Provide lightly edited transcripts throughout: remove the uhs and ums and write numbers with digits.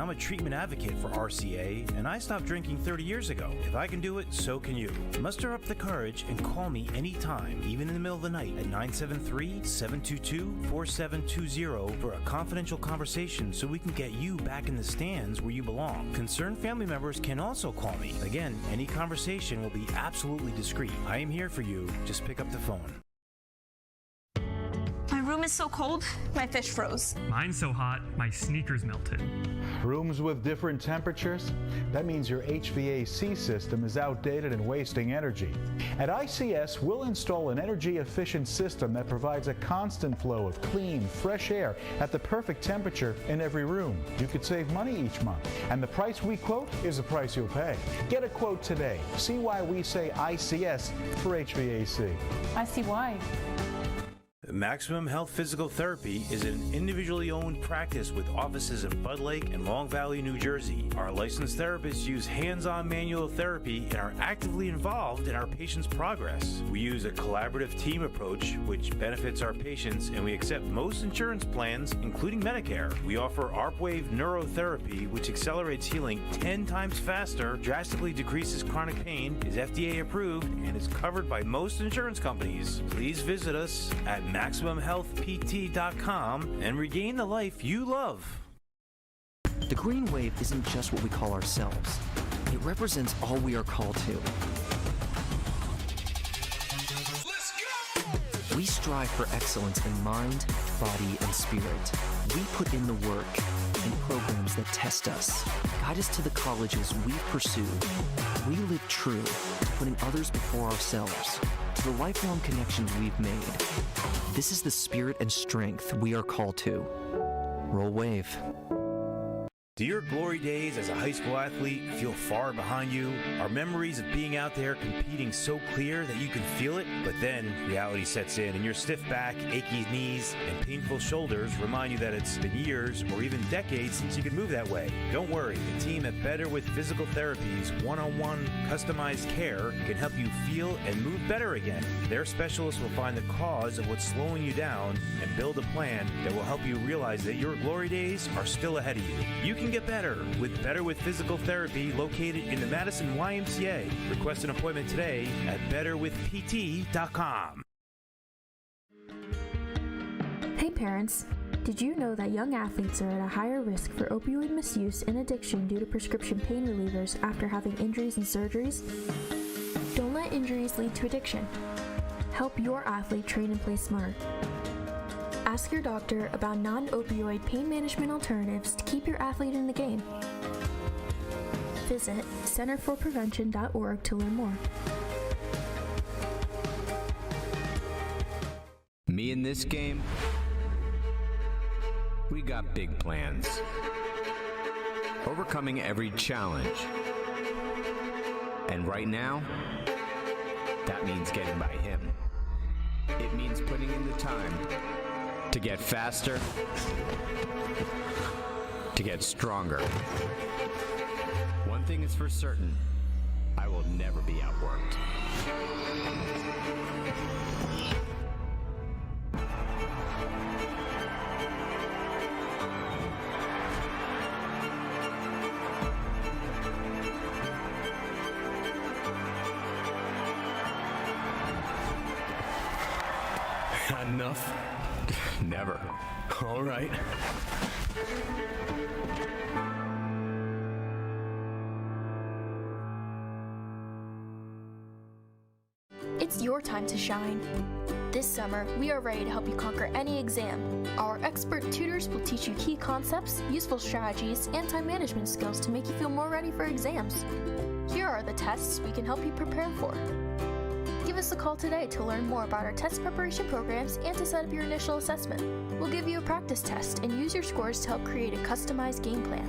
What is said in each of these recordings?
I'm a treatment advocate for RCA, and I stopped drinking 30 years ago. If I can do it, so can you. Muster up the courage and call me anytime, even in the middle of the night, at 973-722-4720 for a confidential conversation so we can get you back in the stands where you belong. Concerned family members can also call me. Again, any conversation will be absolutely discreet. I am here for you. Just pick up the phone. My room is so cold, my fish froze. Mine's so hot, my sneakers melted. Rooms with different temperatures? That means your HVAC system is outdated and wasting energy. At ICS, we'll install an energy-efficient system that provides a constant flow of clean, fresh air at the perfect temperature in every room. You could save money each month, and the price we quote is the price you'll pay. Get a quote today. See why we say ICS for HVAC. I see why. Maximum Health Physical Therapy is an individually owned practice with offices in Bud Lake and Long Valley, New Jersey. Our licensed therapists use hands-on manual therapy and are actively involved in our patients' progress. We use a collaborative team approach, which benefits our patients, and we accept most insurance plans, including Medicare. We offer ARPWave neurotherapy, which accelerates healing 10 times faster, drastically decreases chronic pain, is FDA approved, and is covered by most insurance companies. Please visit us at MaximumHealthPT.com and regain the life you love. The green wave isn't just what we call ourselves. It represents all we are called to. Let's go! We strive for excellence in mind, body, and spirit. We put in the work and programs that test us, guide us to the colleges we've pursued. We live true to putting others before ourselves, to the lifelong connections we've made. This is the spirit and strength we are called to. Roll wave. Do your glory days as a high school athlete feel far behind you? Are memories of being out there competing so clear that you can feel it? But then reality sets in and your stiff back, achy knees, and painful shoulders remind you that it's been years or even decades since you could move that way. Don't worry, the team at Better with Physical Therapy's one-on-one customized care can help you feel and move better again. Their specialists will find the cause of what's slowing you down and build a plan that will help you realize that your glory days are still ahead of you. You can get better with Physical Therapy, located in the Madison YMCA. Request an appointment today at betterwithpt.com. Hey parents, did you know that young athletes are at a higher risk for opioid misuse and addiction due to prescription pain relievers after having injuries and surgeries? Don't let injuries lead to addiction. Help your athlete train and play smart. Ask your doctor about non-opioid pain management alternatives to keep your athlete in the game. Visit centerforprevention.org to learn more. Me in this game, we got big plans. Overcoming every challenge. And right now, that means getting by him. It means putting in the time to get faster, to get stronger. One thing is for certain, I will never be outworked. Enough? Never. All right. It's your time to shine. This summer, we are ready to help you conquer any exam. Our expert tutors will teach you key concepts, useful strategies, and time management skills to make you feel more ready for exams. Here are the tests we can help you prepare for. Give us a call today to learn more about our test preparation programs and to set up your initial assessment. We'll give you a practice test and use your scores to help create a customized game plan.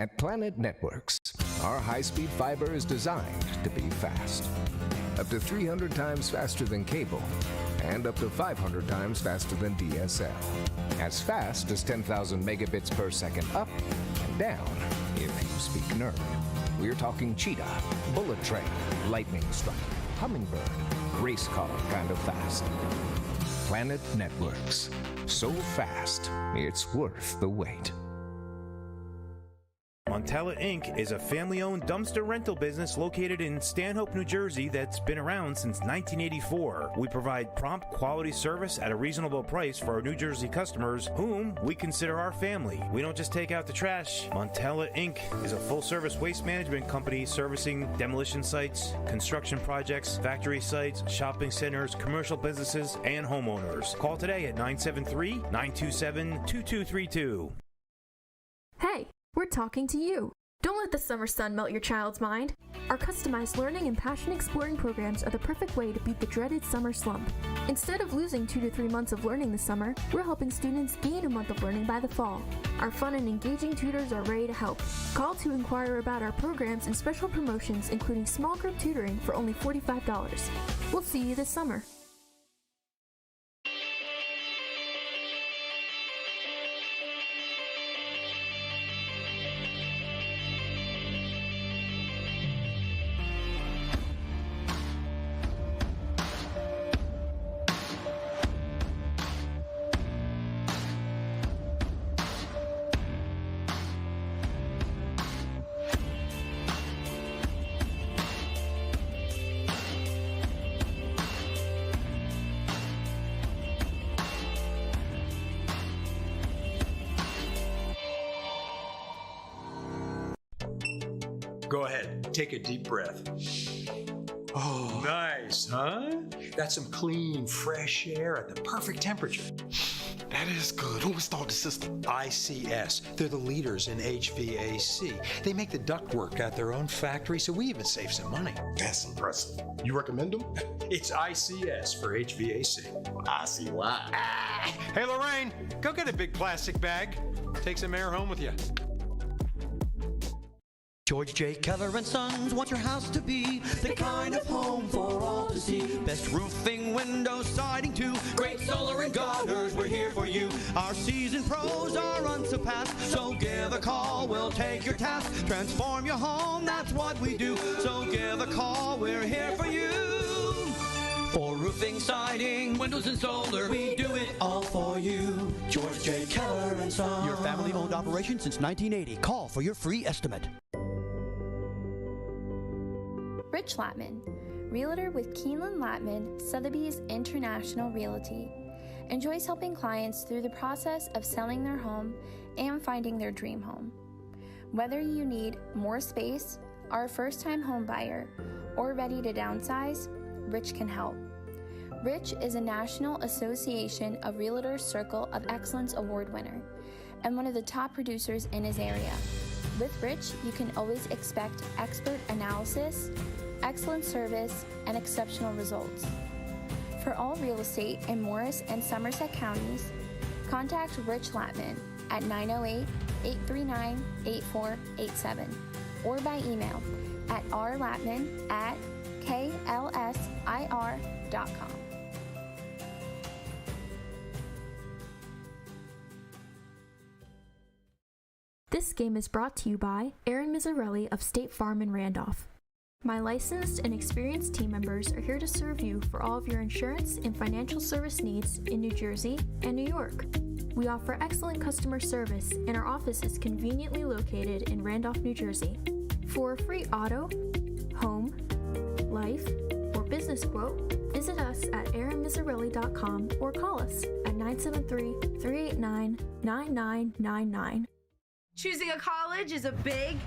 At Planet Networks, our high-speed fiber is designed to be fast. Up to 300 times faster than cable, and up to 500 times faster than DSL. As fast as 10,000 megabits per second up and down, if you speak nerd. We're talking cheetah, bullet train, lightning strike, hummingbird, race car kind of fast. Planet Networks. So fast, it's worth the wait. Montella Inc. is a family-owned dumpster rental business located in Stanhope, New Jersey that's been around since 1984. We provide prompt quality service at a reasonable price for our New Jersey customers, whom we consider our family. We don't just take out the trash. Montella Inc. is a full-service waste management company servicing demolition sites, construction projects, factory sites, shopping centers, commercial businesses, and homeowners. Call today at 973-927-2232. Hey, we're talking to you. Don't let the summer sun melt your child's mind. Our customized learning and passion exploring programs are the perfect way to beat the dreaded summer slump. Instead of losing 2 to 3 months of learning this summer, we're helping students gain a month of learning by the fall. Our fun and engaging tutors are ready to help. Call to inquire about our programs and special promotions, including small group tutoring for only $45. We'll see you this summer. Go ahead, take a deep breath. Oh, nice, huh? That's some clean, fresh air at the perfect temperature. That is good. Who installed the system? ICS. They're the leaders in HVAC. They make the ductwork at their own factory, so we even save some money. That's impressive. You recommend them? It's ICS for HVAC. I see why. Hey, Lorraine, go get a big plastic bag. Take some air home with you. George J. Keller and Sons want your house to be the kind of home for all to see. Best roofing, windows, siding too. Great solar and gutters, we're here for you. Our seasoned pros are unsurpassed, so give a call, we'll take your task. Transform your home, that's what we do. So give a call, we're here for you. For roofing, siding, windows and solar, we do it all for you. George J. Keller and Sons. Your family-owned operation since 1980. Call for your free estimate. Rich Latman, realtor with Keeneland Latman, Sotheby's International Realty, enjoys helping clients through the process of selling their home and finding their dream home. Whether you need more space, are a first-time home buyer, or ready to downsize, Rich can help. Rich is a National Association of Realtors Circle of Excellence Award winner and one of the top producers in his area. With Rich, you can always expect expert analysis, excellent service, and exceptional results. For all real estate in Morris and Somerset counties, contact Rich Latman at 908-839-8487 or by email at rlatman@klsir.com. This game is brought to you by Aaron Mizzarelli of State Farm in Randolph. My licensed and experienced team members are here to serve you for all of your insurance and financial service needs in New Jersey and New York. We offer excellent customer service, and our office is conveniently located in Randolph, New Jersey. For a free auto, home, life, or business quote, visit us at aaronmizzarelli.com or call us at 973-389-9999. Choosing a college is a big,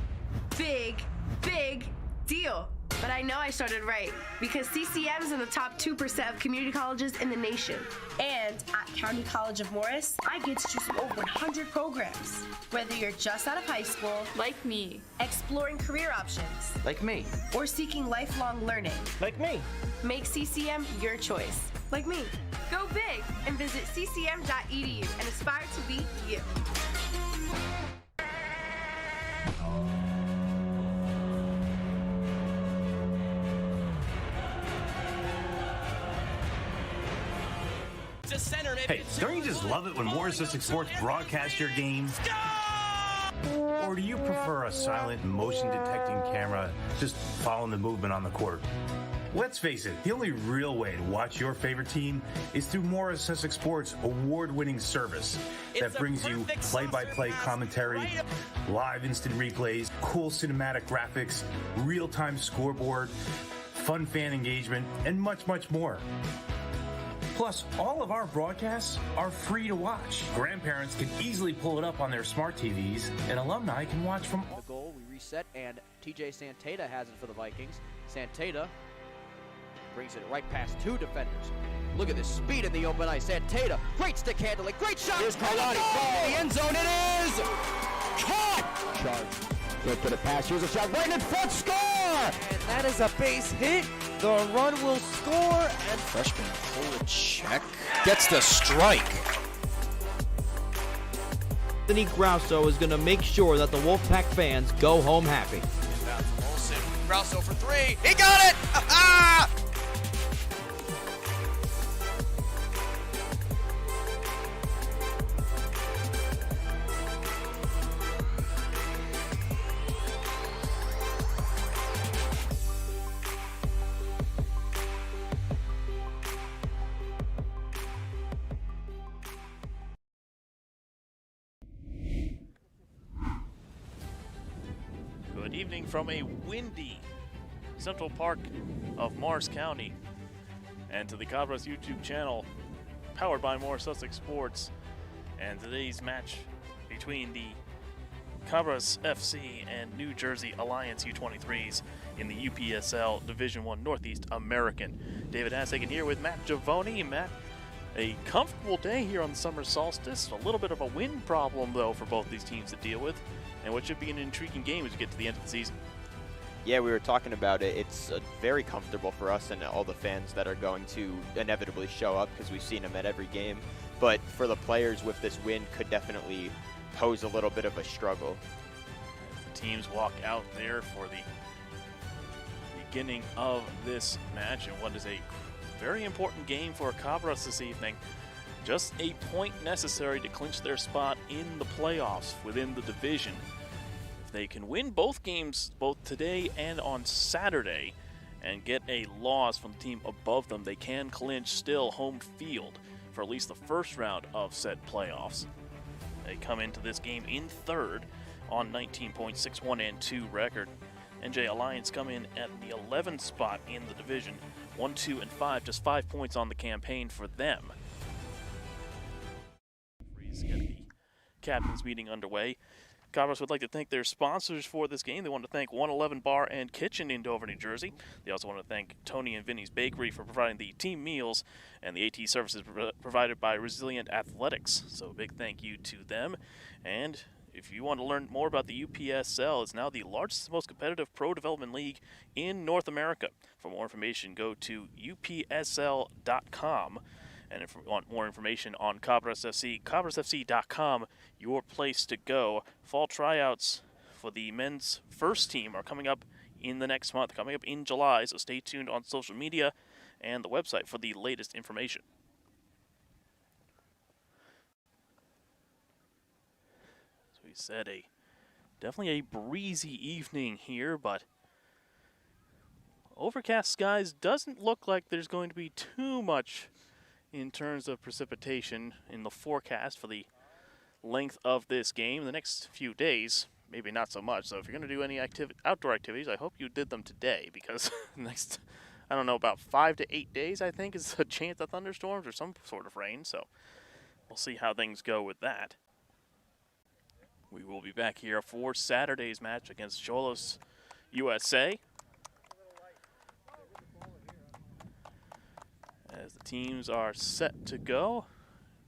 big, big deal. But I know I started right because CCM is in the top 2% of community colleges in the nation. And at County College of Morris, I get to choose from over 100 programs. Whether you're just out of high school, like me, exploring career options, like me, or seeking lifelong learning, like me, make CCM your choice, like me. Go big and visit ccm.edu and aspire to be you. to center. Hey, don't you just love it when Morris Sussex Sports broadcasts your games? Or do you prefer a silent, motion-detecting camera just following the movement on the court? Let's face it, the only real way to watch your favorite team is through Morris Sussex Sports' award-winning service that brings you play-by-play commentary, live instant replays, cool cinematic graphics, real-time scoreboard, fun fan engagement, and much, much more. Plus, all of our broadcasts are free to watch. Grandparents can easily pull it up on their smart TVs, and alumni can watch from... The goal, we reset, and TJ Santata has it for the Vikings. Santata brings it right past two defenders. Look at the speed in the open ice. Santata, great stick handling, great shot. Here's Carlotti from the end zone. It is caught. Charge. Good for the pass. Here's a shot right in front. Score! And that is a base hit. The run will score. And freshman Polachek gets the strike. Anthony Grosso is going to make sure that the Wolfpack fans go home happy. Grosso for three. He got it! Ah! Good evening from a windy Central Park of Morris County, and to the Cabras YouTube channel, powered by Morris Sussex Sports. And today's match between the Cabras FC and New Jersey Alliance U23s in the UPSL Division I Northeast American. David Hassagen here with Matt Giavoni. Matt, a comfortable day here on the summer solstice. A little bit of a wind problem, though, for both these teams to deal with, and what should be an intriguing game as we get to the end of the season. Yeah, we were talking about it. It's very comfortable for us and all the fans that are going to inevitably show up because we've seen them at every game. But for the players with this win, could definitely pose a little bit of a struggle. As the teams walk out there for the beginning of this match, and what is a very important game for Cabras this evening. Just a point necessary to clinch their spot in the playoffs within the division. They can win both games, both today and on Saturday, and get a loss from the team above them, they can clinch still home field for at least the first round of said playoffs. They come into this game in third on 19 points, 6-1-2 record. NJ Alliance come in at the 11th spot in the division, 1-2-5, just 5 points on the campaign for them. Get the captain's meeting underway. Cabras would like to thank their sponsors for this game. They want to thank 111 Bar and Kitchen in Dover, New Jersey. They also want to thank Tony and Vinny's Bakery for providing the team meals and the AT services provided by Resilient Athletics. So a big thank you to them. And if you want to learn more about the UPSL, it's now the largest, most competitive pro development league in North America. For more information, go to UPSL.com. And if you want more information on Cabras FC, cabrasfc.com, your place to go. Fall tryouts for the men's first team are coming up in the next month, coming up in July, so stay tuned on social media and the website for the latest information. As we said, definitely a breezy evening here, but overcast skies doesn't look like there's going to be too much in terms of precipitation in the forecast for the length of this game. The next few days, maybe not so much. So if you're going to do any outdoor activities, I hope you did them today, because next, I don't know, about 5 to 8 days, I think, is a chance of thunderstorms or some sort of rain. So we'll see how things go with that. We will be back here for Saturday's match against Cholos USA. As the teams are set to go.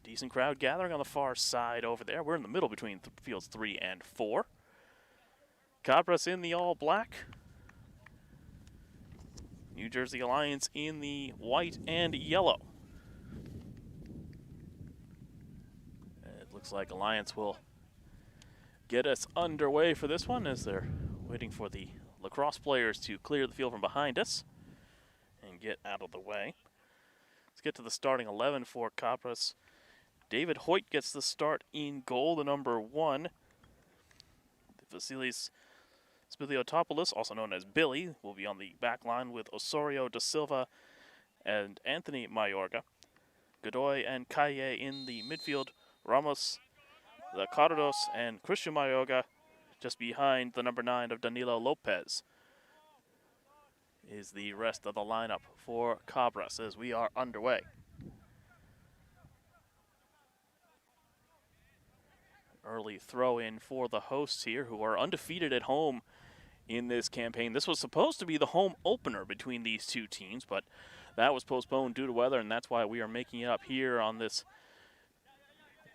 Decent crowd gathering on the far side over there. We're in the middle between fields 3 and 4. Cabras in the all black. New Jersey Alliance in the white and yellow. It looks like Alliance will get us underway for this one as they're waiting for the lacrosse players to clear the field from behind us and get out of the way. get to the starting 11 for Cabras. David Hoyt gets the start in goal, the number 1. Vasilis Spiliotopoulos, also known as Billy, will be on the back line with Osorio da Silva and Anthony Mayorga. Godoy and Calle in the midfield. Ramos, the Cardos, and Christian Mayorga just behind the number 9 of Danilo Lopez is the rest of the lineup for Cabras as we are underway. Early throw in for the hosts here, who are undefeated at home in this campaign. This was supposed to be the home opener between these two teams, but that was postponed due to weather, and that's why we are making it up here on this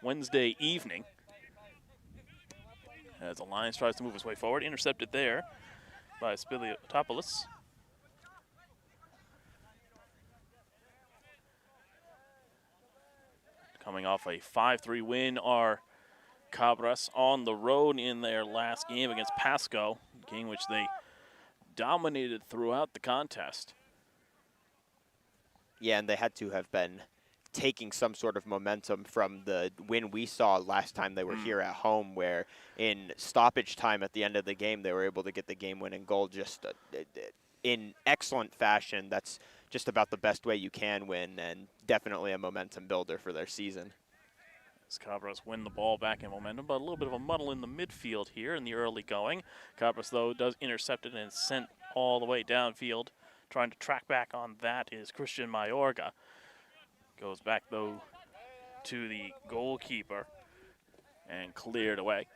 Wednesday evening. As Alliance tries to move his way forward, intercepted there by Spiliotopoulos. Coming off a 5-3 win are Cabras on the road in their last game against Pasco, a game which they dominated throughout the contest. Yeah, and they had to have been taking some sort of momentum from the win we saw last time they were here at home, where in stoppage time at the end of the game, they were able to get the game-winning goal just in excellent fashion. That's just about the best way you can win, and definitely a momentum builder for their season. As Cabras win the ball back in momentum, but a little bit of a muddle in the midfield here in the early going. Cabras, though, does intercept it and is sent all the way downfield. Trying to track back on that is Christian Mayorga. Goes back, though, to the goalkeeper and cleared away.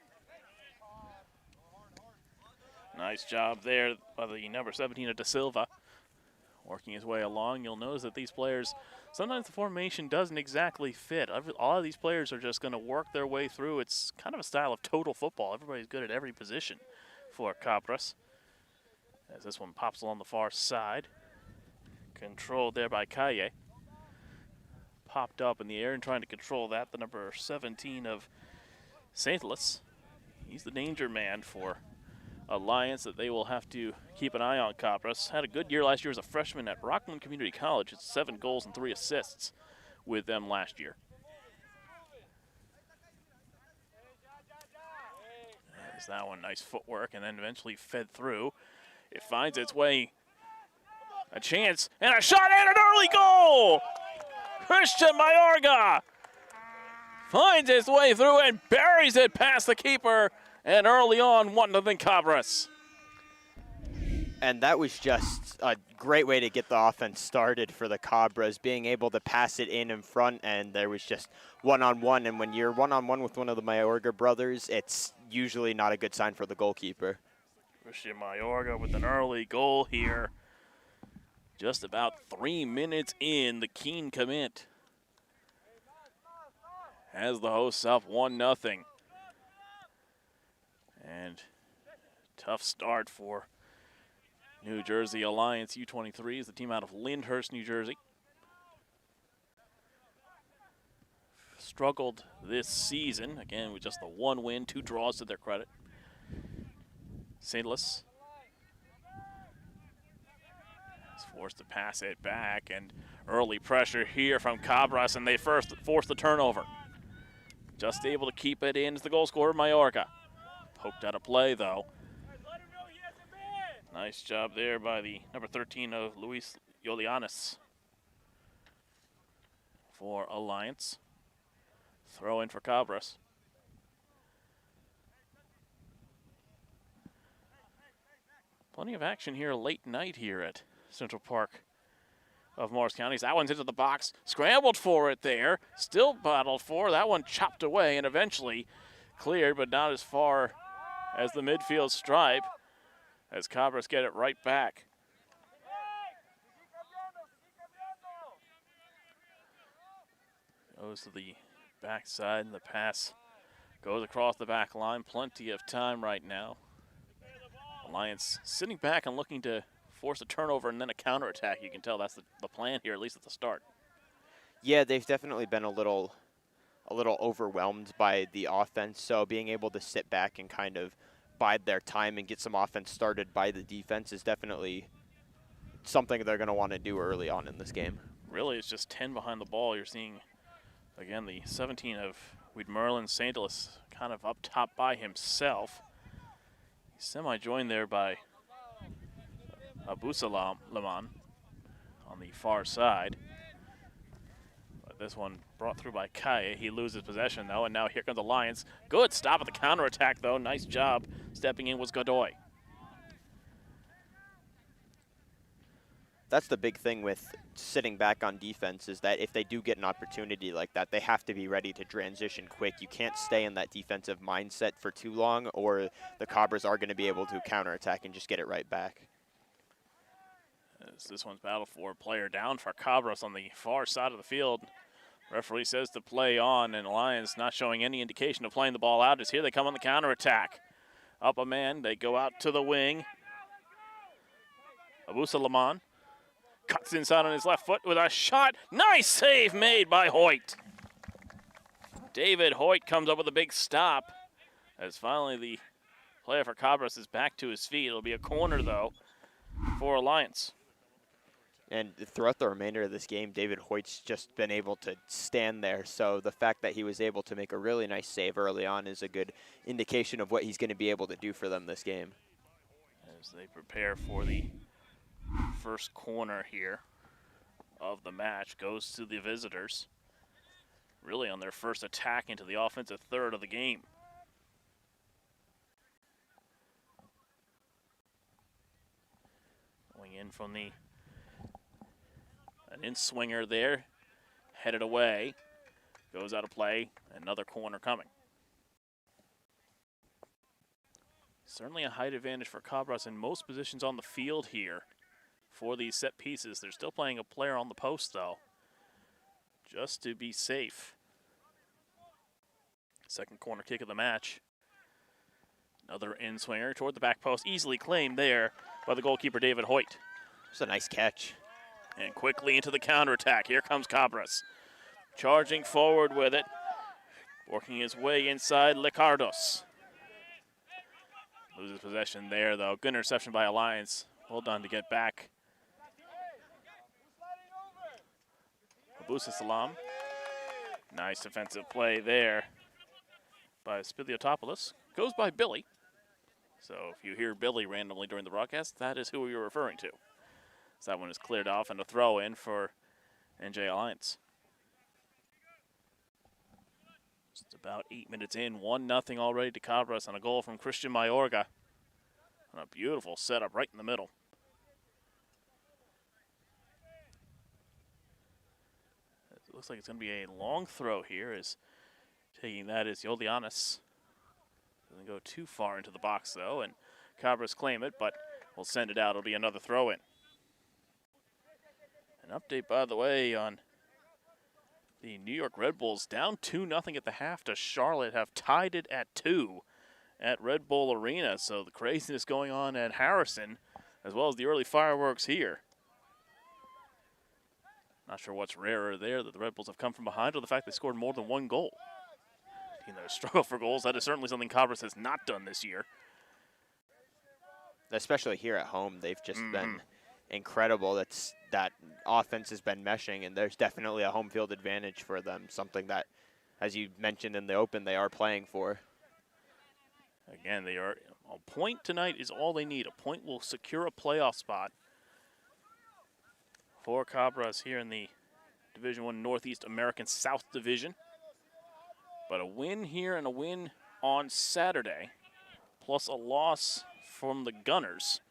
Nice job there by the number 17 of Da Silva. Working his way along, you'll notice that these players, sometimes the formation doesn't exactly fit. All of these players are just going to work their way through. It's kind of a style of total football. Everybody's good at every position for Cabras. As this one pops along the far side. Controlled there by Calle. Popped up in the air and trying to control that, the number 17 of St. Louis. He's the danger man for Alliance that they will have to keep an eye on. Cabras had a good year last year as a freshman at Rockland Community College. It's 7 goals and 3 assists with them last year. There's that one, nice footwork, and then eventually fed through. It finds its way, a chance, and a shot and an early goal! Christian Mayorga finds his way through and buries it past the keeper. And early on, 1-0 Cabras. And that was just a great way to get the offense started for the Cabras, being able to pass it in front, and there was just one-on-one. And when you're one-on-one with one of the Mayorga brothers, it's usually not a good sign for the goalkeeper. Christian Mayorga with an early goal here. Just about 3 minutes in, the Keene commit has the hosts up 1-0. And tough start for New Jersey Alliance U23 is the team out of Lyndhurst, New Jersey. Struggled this season, again with just the 1 win, 2 draws to their credit. St. Louis is forced to pass it back, and early pressure here from Cabras, and they first force the turnover. Just able to keep it in is the goal scorer, Mayorga. Poked out of play, though. Nice job there by the number 13 of Luis Yolianis for Alliance. Throw in for Cabras. Plenty of action here late night here at Central Park of Morris County. That one's into the box. Scrambled for it there. Still battled for. That one chopped away and eventually cleared, but not as far as the midfield stripe, as Cabras get it right back. Goes to the backside, and the pass goes across the back line. Plenty of time right now. Alliance sitting back and looking to force a turnover and then a counterattack. You can tell that's the plan here, at least at the start. Yeah, they've definitely been a little overwhelmed by the offense, so being able to sit back and kind of bide their time and get some offense started by the defense is definitely something they're going to want to do early on in this game. really it's just 10 behind the ball. You're seeing, again, the 17 of Merlin St. Louis kind of up top by himself. He's semi-joined there by Abusalaman on the far side. But this one brought through by Kaye. He loses possession, though, and now here comes the Lions. Good stop at the counterattack, though. Nice job. Stepping in was Godoy. That's the big thing with sitting back on defense is that if they do get an opportunity like that, they have to be ready to transition quick. You can't stay in that defensive mindset for too long, or the Cabras are going to be able to counterattack and just get it right back. As this one's battle for a player down for Cabras on the far side of the field. Referee says to play on, and Lions not showing any indication of playing the ball out as here they come on the counterattack. Up a man, they go out to the wing. Abusalaman cuts inside on his left foot with a shot. Nice save made by Hoyt. David Hoyt comes up with a big stop as finally the player for Cabras is back to his feet. It'll be a corner, though, for Alliance. And throughout the remainder of this game, David Hoyt's just been able to stand there. So the fact that he was able to make a really nice save early on is a good indication of what he's going to be able to do for them this game. As they prepare for the first corner here of the match, goes to the visitors. Really on their first attack into the offensive third of the game. Going in from an in-swinger there, headed away, goes out of play, another corner coming. Certainly a height advantage for Cabras in most positions on the field here for these set pieces. They're still playing a player on the post, though, just to be safe. Second corner kick of the match. Another in-swinger toward the back post, easily claimed there by the goalkeeper, David Hoyt. It's a nice catch. And quickly into the counterattack. Here comes Cabras. Charging forward with it. Working his way inside, Licardos. Loses possession there, though. Good interception by Alliance. Well done to get back. Abusalam. Nice defensive play there by Spiliotopoulos. Goes by Billy. So if you hear Billy randomly during the broadcast, that is who you're referring to. So that one is cleared off and a throw in for NJ Alliance. Just about 8 minutes in, 1-0 already to Cabras on a goal from Christian Mayorga. And a beautiful setup right in the middle. It looks like it's going to be a long throw here. Is taking that is Yolianis. Doesn't go too far into the box, though, and Cabras claim it, but we'll send it out. It'll be another throw in. An update, by the way, on the New York Red Bulls down 2-0 at the half to Charlotte, have tied it at 2 at Red Bull Arena. So the craziness going on at Harrison, as well as the early fireworks here. Not sure what's rarer there, that the Red Bulls have come from behind, or the fact they scored more than one goal. In their struggle for goals, that is certainly something Cabras has not done this year. Especially here at home, they've just been incredible. That offense has been meshing, and there's definitely a home field advantage for them, something that, as you mentioned in the open, they are playing for. Again, they are a point tonight is all they need. A point will secure a playoff spot for Cabras here in the Division I Northeast American South Division. But a win here and a win on Saturday, plus a loss from the Gunners,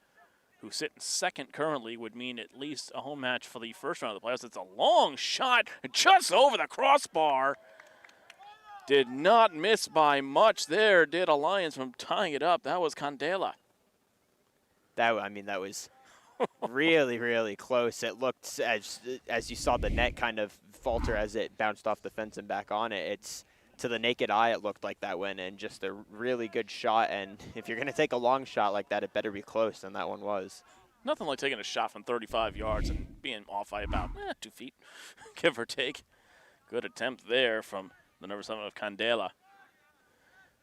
who sit in second currently, would mean at least a home match for the first round of the playoffs. It's a long shot, just over the crossbar. Did not miss by much there, did Alliance, from tying it up. That was Candela. That was really, really close. It looked, as you saw the net kind of falter as it bounced off the fence and back on it. It's, to the naked eye, it looked like that went in. Just a really good shot, and if you're going to take a long shot like that, it better be close, and that one was. Nothing like taking a shot from 35 yards and being off by about 2 feet, give or take. Good attempt there from the number 7 of Candela.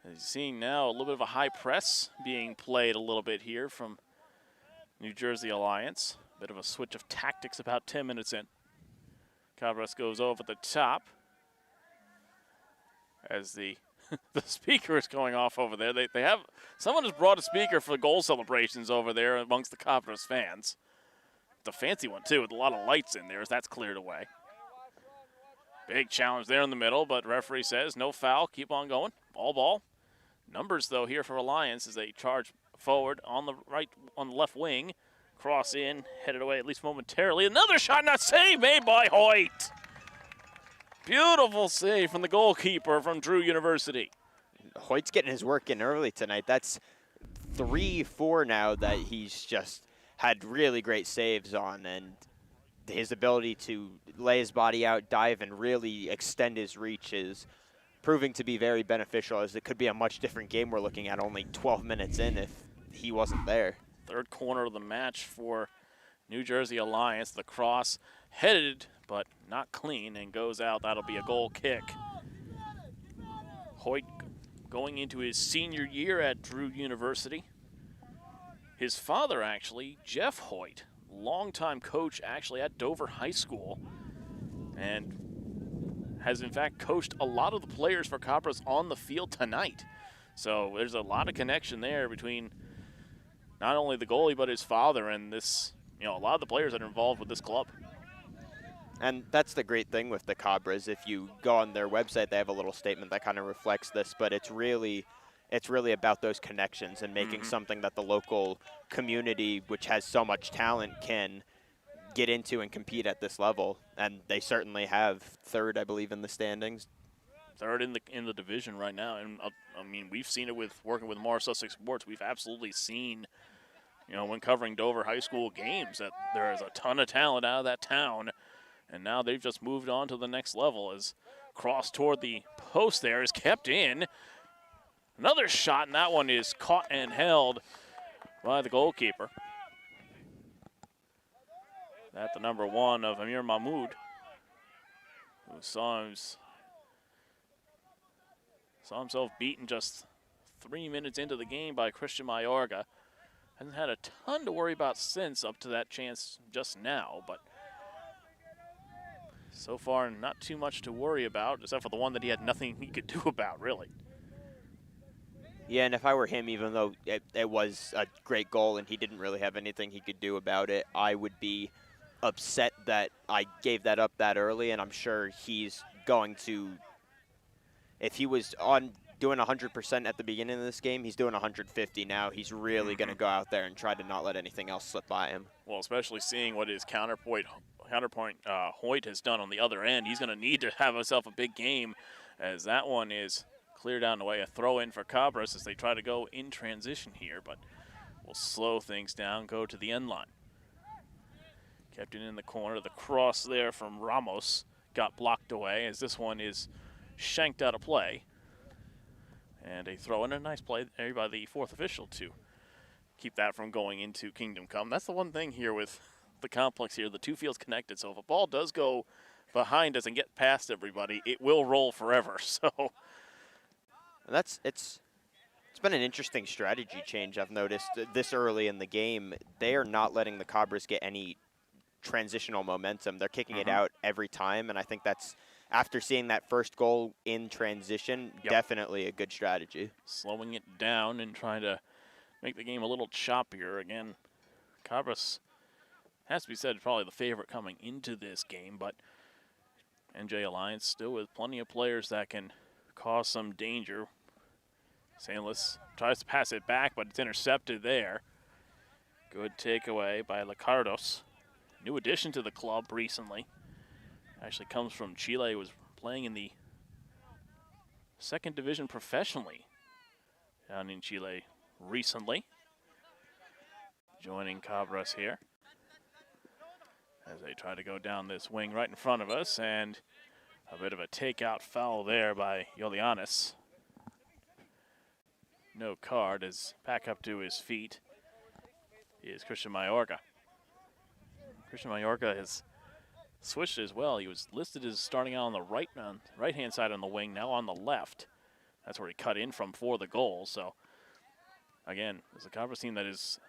As you're seeing now a little bit of a high press being played a little bit here from New Jersey Alliance. Bit of a switch of tactics about 10 minutes in. Cabras goes over the top as the the speaker is going off over there. They have someone has brought a speaker for goal celebrations over there amongst the Cabras fans. It's a fancy one too, with a lot of lights in there as that's cleared away. Big challenge there in the middle, but referee says no foul. Keep on going. Ball. Numbers though here for Alliance as they charge forward on the left wing. Cross in, headed away at least momentarily. Another shot, not save made by Hoyt. Beautiful save from the goalkeeper from Drew University. Hoyt's getting his work in early tonight. That's 3-4 now that he's just had really great saves on, and his ability to lay his body out, dive, and really extend his reach is proving to be very beneficial, as it could be a much different game we're looking at only 12 minutes in if he wasn't there. Third corner of the match for New Jersey Alliance. The cross headed but not clean and goes out. That'll be a goal kick. Hoyt going into his senior year at Drew University. His father, actually, Jeff Hoyt, longtime coach actually at Dover High School, and has in fact coached a lot of the players for Cabras on the field tonight. So there's a lot of connection there between not only the goalie but his father and this, a lot of the players that are involved with this club. And that's the great thing with the Cabras. If you go on their website, they have a little statement that kind of reflects this, but it's really about those connections and making something that the local community, which has so much talent, can get into and compete at this level. And they certainly have third, I believe, in the standings. Third in the division right now. And I mean, we've seen it with working with Morris Sussex Sports. We've absolutely seen, when covering Dover High School games, that there is a ton of talent out of that town. And now they've just moved on to the next level as cross toward the post there is kept in. Another shot, and that one is caught and held by the goalkeeper. At the number 1 of Amir Mahmoud, who saw himself beaten just 3 minutes into the game by Christian Mayorga. Hasn't had a ton to worry about since up to that chance just now, but so far not too much to worry about, except for the one that he had nothing he could do about, really. Yeah, and if I were him, even though it was a great goal and he didn't really have anything he could do about it, I would be upset that I gave that up that early, and I'm sure he's going to, if he was doing 100% at the beginning of this game, he's doing 150 now. He's really going to go out there and try to not let anything else slip by him. Well, especially seeing what his counterpoint Hoyt has done on the other end. He's going to need to have himself a big game, as that one is clear down the way. A throw in for Cabras as they try to go in transition here, but we'll slow things down, go to the end line. Kept it in the corner. The cross there from Ramos got blocked away as this one is shanked out of play. And a throw in, a nice play there by the fourth official to keep that from going into Kingdom Come. That's the one thing here with the complex here. The two fields connected, so if a ball does go behind us and get past everybody, it will roll forever. So it's been an interesting strategy change I've noticed this early in the game. They are not letting the Cabras get any transitional momentum. They're kicking it out every time, and I think that's, after seeing that first goal in transition, definitely a good strategy. Slowing it down and trying to make the game a little choppier. Again, Cabras, has to be said, probably the favorite coming into this game, but NJ Alliance still with plenty of players that can cause some danger. Saintless tries to pass it back, but it's intercepted there. Good takeaway by Lacardos. New addition to the club recently. Actually comes from Chile, was playing in the second division professionally down in Chile recently. Joining Cabras here as they try to go down this wing right in front of us, and a bit of a takeout foul there by Yolianis. No card, as back up to his feet is Christian Mayorga. Christian Mayorga has switched as well. He was listed as starting out on the right-hand side on the wing, now on the left. That's where he cut in from for the goal. So, again, it's a Cabras team that is,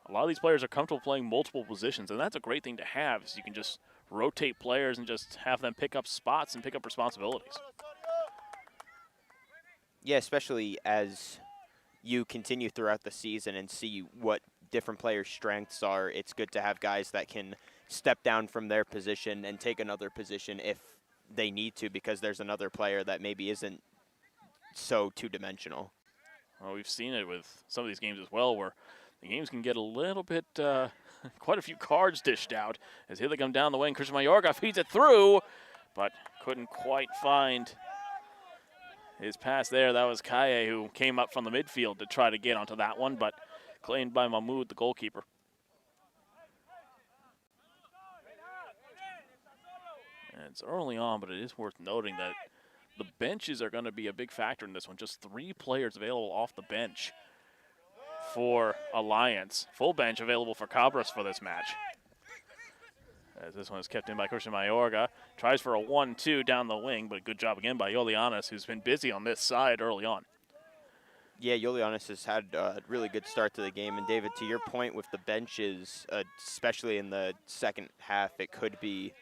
a lot of these players are comfortable playing multiple positions, and that's a great thing to have, so you can just rotate players and just have them pick up spots and pick up responsibilities. Yeah, especially as you continue throughout the season and see what different players' strengths are, it's good to have guys that can step down from their position and take another position if they need to, because there's another player that maybe isn't so two-dimensional. Well, we've seen it with some of these games as well, where the games can get a little bit, quite a few cards dished out. As here they come down the wing, Christian Mayorga feeds it through, but couldn't quite find his pass there. That was Kaye who came up from the midfield to try to get onto that one, but claimed by Mahmoud, the goalkeeper. And it's early on, but it is worth noting that the benches are going to be a big factor in this one. Just 3 players available off the bench for Alliance. Full bench available for Cabras for this match. As this one is kept in by Christian Mayorga. Tries for a 1-2 down the wing, but a good job again by Iulianis, who's been busy on this side early on. Yeah, Iulianis has had a really good start to the game. And David, to your point with the benches, especially in the second half, it could be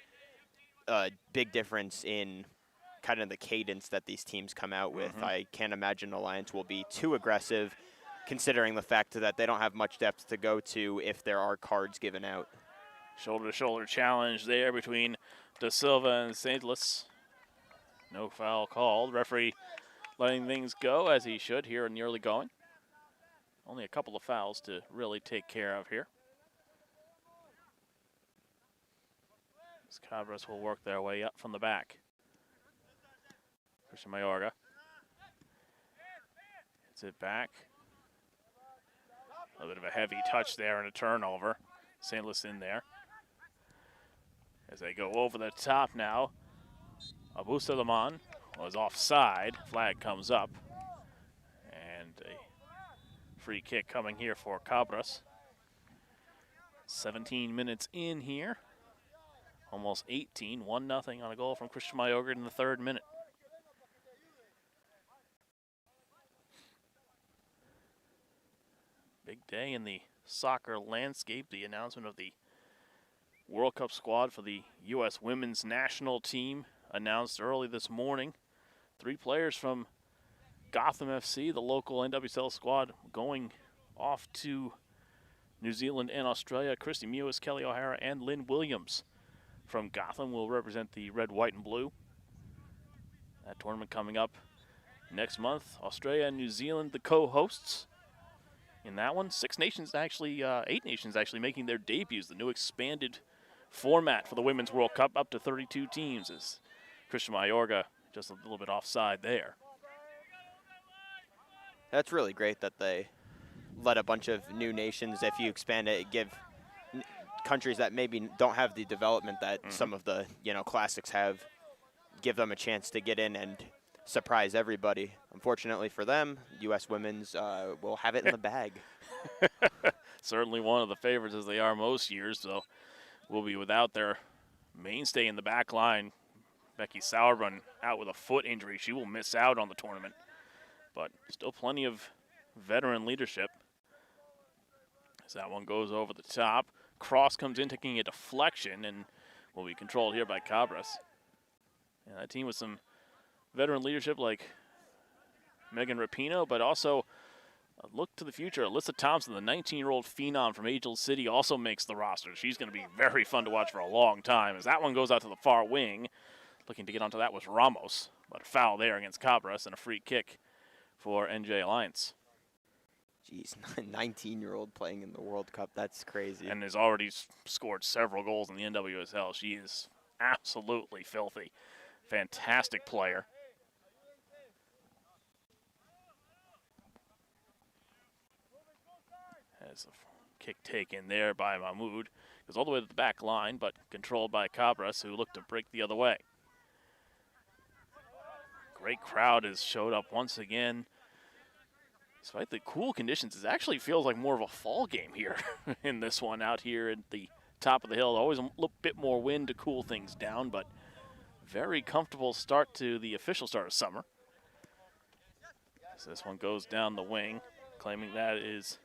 a big difference in kind of the cadence that these teams come out with. I can't imagine Alliance will be too aggressive, considering the fact that they don't have much depth to go to if there are cards given out. Shoulder-to-shoulder challenge there between Da Silva and St. Louis. No foul called. Referee letting things go as he should here in the early going. Only a couple of fouls to really take care of here. As Cabras will work their way up from the back. Christian Mayorga. Hits it back. A little bit of a heavy touch there and a turnover. St. Louis in there. As they go over the top now, Abu Suleiman was offside. Flag comes up. And a free kick coming here for Cabras. 17 minutes in here. Almost 18. 1-0 on a goal from Christian Mayorga in the 3rd minute. Big day in the soccer landscape. The announcement of the World Cup squad for the U.S. women's national team announced early this morning. 3 players from Gotham FC, the local NWSL squad, going off to New Zealand and Australia. Christy Mewis, Kelly O'Hara, and Lynn Williams from Gotham will represent the red, white, and blue. That tournament coming up next month. Australia and New Zealand, the co-hosts. In that one, 8 nations actually making their debuts. The new expanded format for the Women's World Cup, up to 32 teams, is Christian Mayorga just a little bit offside there. That's really great that they let a bunch of new nations, if you expand it, give countries that maybe don't have the development that some of the classics have, give them a chance to get in and surprise everybody. Unfortunately for them, U.S. women's will have it in the bag. Certainly one of the favorites, as they are most years, so will be without their mainstay in the back line. Becky Sauerbrunn out with a foot injury. She will miss out on the tournament, but still plenty of veteran leadership. As that one goes over the top. Cross comes in, taking a deflection, and will be controlled here by Cabras. And that team with some veteran leadership like Megan Rapinoe, but also a look to the future. Alyssa Thompson, the 19-year-old phenom from Angel City, also makes the roster. She's going to be very fun to watch for a long time. As that one goes out to the far wing, looking to get onto that was Ramos, but a foul there against Cabras and a free kick for NJ Alliance. Jeez, 19-year-old playing in the World Cup. That's crazy. And has already scored several goals in the NWSL. She is absolutely filthy. Fantastic player. Has a kick taken there by Mahmoud. Goes all the way to the back line, but controlled by Cabras, who looked to break the other way. Great crowd has showed up once again. Despite the cool conditions, it actually feels like more of a fall game here in this one out here at the top of the hill. Always a little bit more wind to cool things down, but very comfortable start to the official start of summer. So this one goes down the wing, claiming that is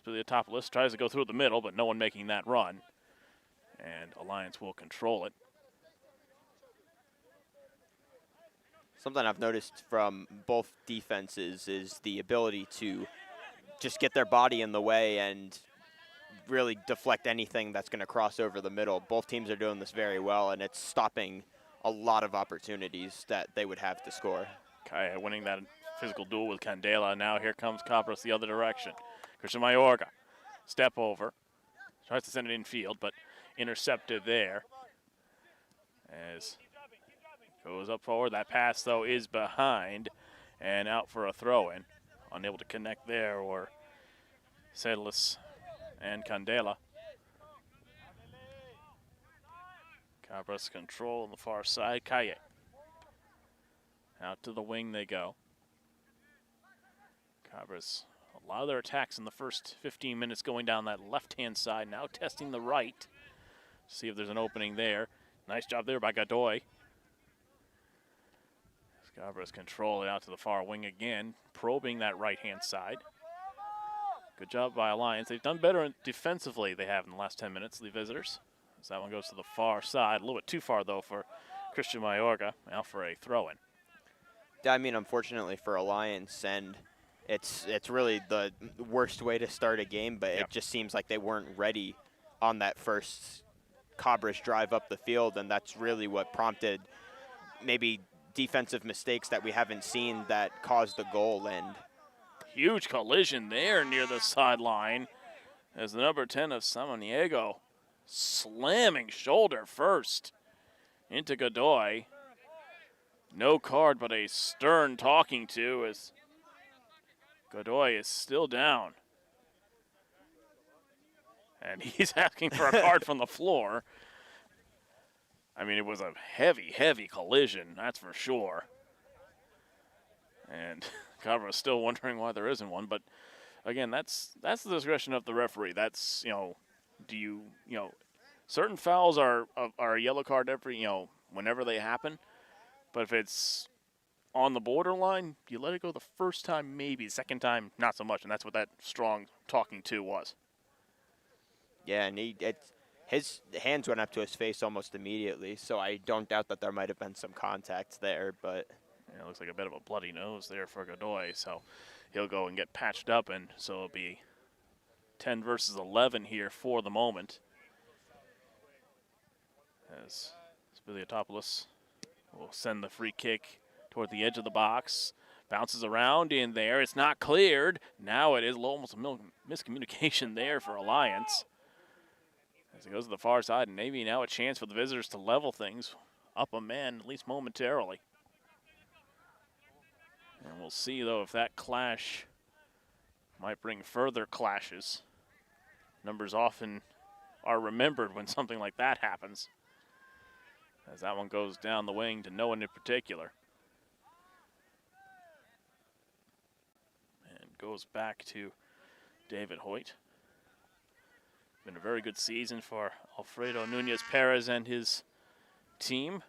really the top of the list. Tries to go through the middle, but no one making that run. And Alliance will control it. Something I've noticed from both defenses is the ability to just get their body in the way and really deflect anything that's going to cross over the middle. Both teams are doing this very well, and it's stopping a lot of opportunities that they would have to score. Kaya winning that physical duel with Candela. Now here comes Cabras the other direction. Christian Mayorga, step over. Tries to send it infield, but intercepted there. As goes up forward. That pass, though, is behind and out for a throw-in. Unable to connect there or Sedlis and Candela. Cabras control on the far side. Kaye. Out to the wing they go. Cabras, a lot of their attacks in the first 15 minutes going down that left-hand side. Now testing the right. See if there's an opening there. Nice job there by Godoy. Cabras control it out to the far wing again, probing that right-hand side. Good job by Alliance. They've done better defensively, they have in the last 10 minutes, the visitors. As that one goes to the far side. A little bit too far, though, for Christian Mayorga. Now for a throw-in. I mean, unfortunately for Alliance, and it's really the worst way to start a game, but it just seems like they weren't ready on that first Cabras drive up the field, and that's really what prompted maybe defensive mistakes that we haven't seen that caused the goal. And huge collision there near the sideline as the number 10 of Samaniego slamming shoulder first into Godoy. No card, but a stern talking to as Godoy is still down. And he's asking for a card from the floor. I mean, it was a heavy, heavy collision, that's for sure. And Cabras still wondering why there isn't one. But, again, that's the discretion of the referee. That's, certain fouls are a yellow card every, whenever they happen. But if it's on the borderline, you let it go the first time maybe, second time not so much. And that's what that strong talking to was. Yeah, and his hands went up to his face almost immediately, so I don't doubt that there might have been some contact there, but... Yeah, it looks like a bit of a bloody nose there for Godoy, so he'll go and get patched up, and so it'll be 10 versus 11 here for the moment. As Spiliotopoulos will send the free kick toward the edge of the box. Bounces around in there. It's not cleared. Now it is almost a miscommunication there for Alliance. As it goes to the far side, and maybe now a chance for the visitors to level things up a man, at least momentarily. And we'll see, though, if that clash might bring further clashes. Numbers often are remembered when something like that happens. As that one goes down the wing to no one in particular. And goes back to David Hoyt. Been a very good season for Alfredo Nunez-Perez and his team.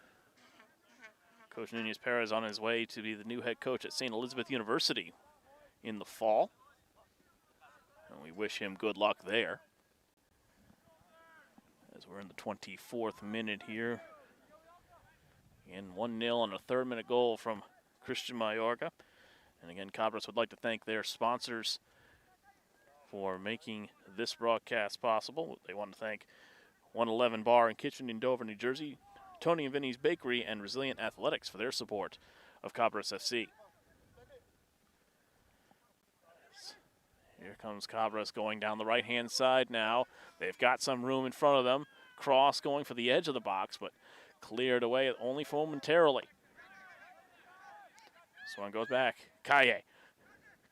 Coach Nunez-Perez on his way to be the new head coach at St. Elizabeth University in the fall. And we wish him good luck there. As we're in the 24th minute here. And 1-0 on a third-minute goal from Christian Mayorga. And again, Cabras would like to thank their sponsors for making this broadcast possible. They want to thank 111 Bar and Kitchen in Dover, New Jersey, Tony and Vinny's Bakery, and Resilient Athletics for their support of Cabras FC. Here comes Cabras going down the right-hand side now. They've got some room in front of them. Cross going for the edge of the box, but cleared away only momentarily. This one goes back. Kaye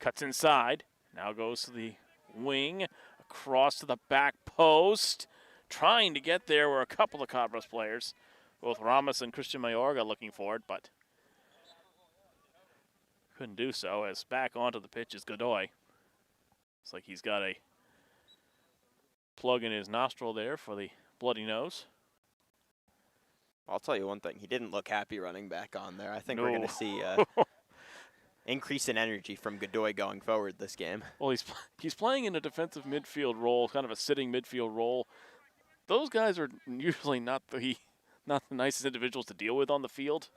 cuts inside. Now goes to the wing, across to the back post. Trying to get there were a couple of Cabras players, both Ramos and Christian Mayorga looking for it, but couldn't do so, as back onto the pitch is Godoy. Looks like he's got a plug in his nostril there for the bloody nose. I'll tell you one thing, he didn't look happy running back on there. I think we're going to see increase in energy from Godoy going forward this game. Well, he's playing in a defensive midfield role, kind of a sitting midfield role. Those guys are usually not the nicest individuals to deal with on the field.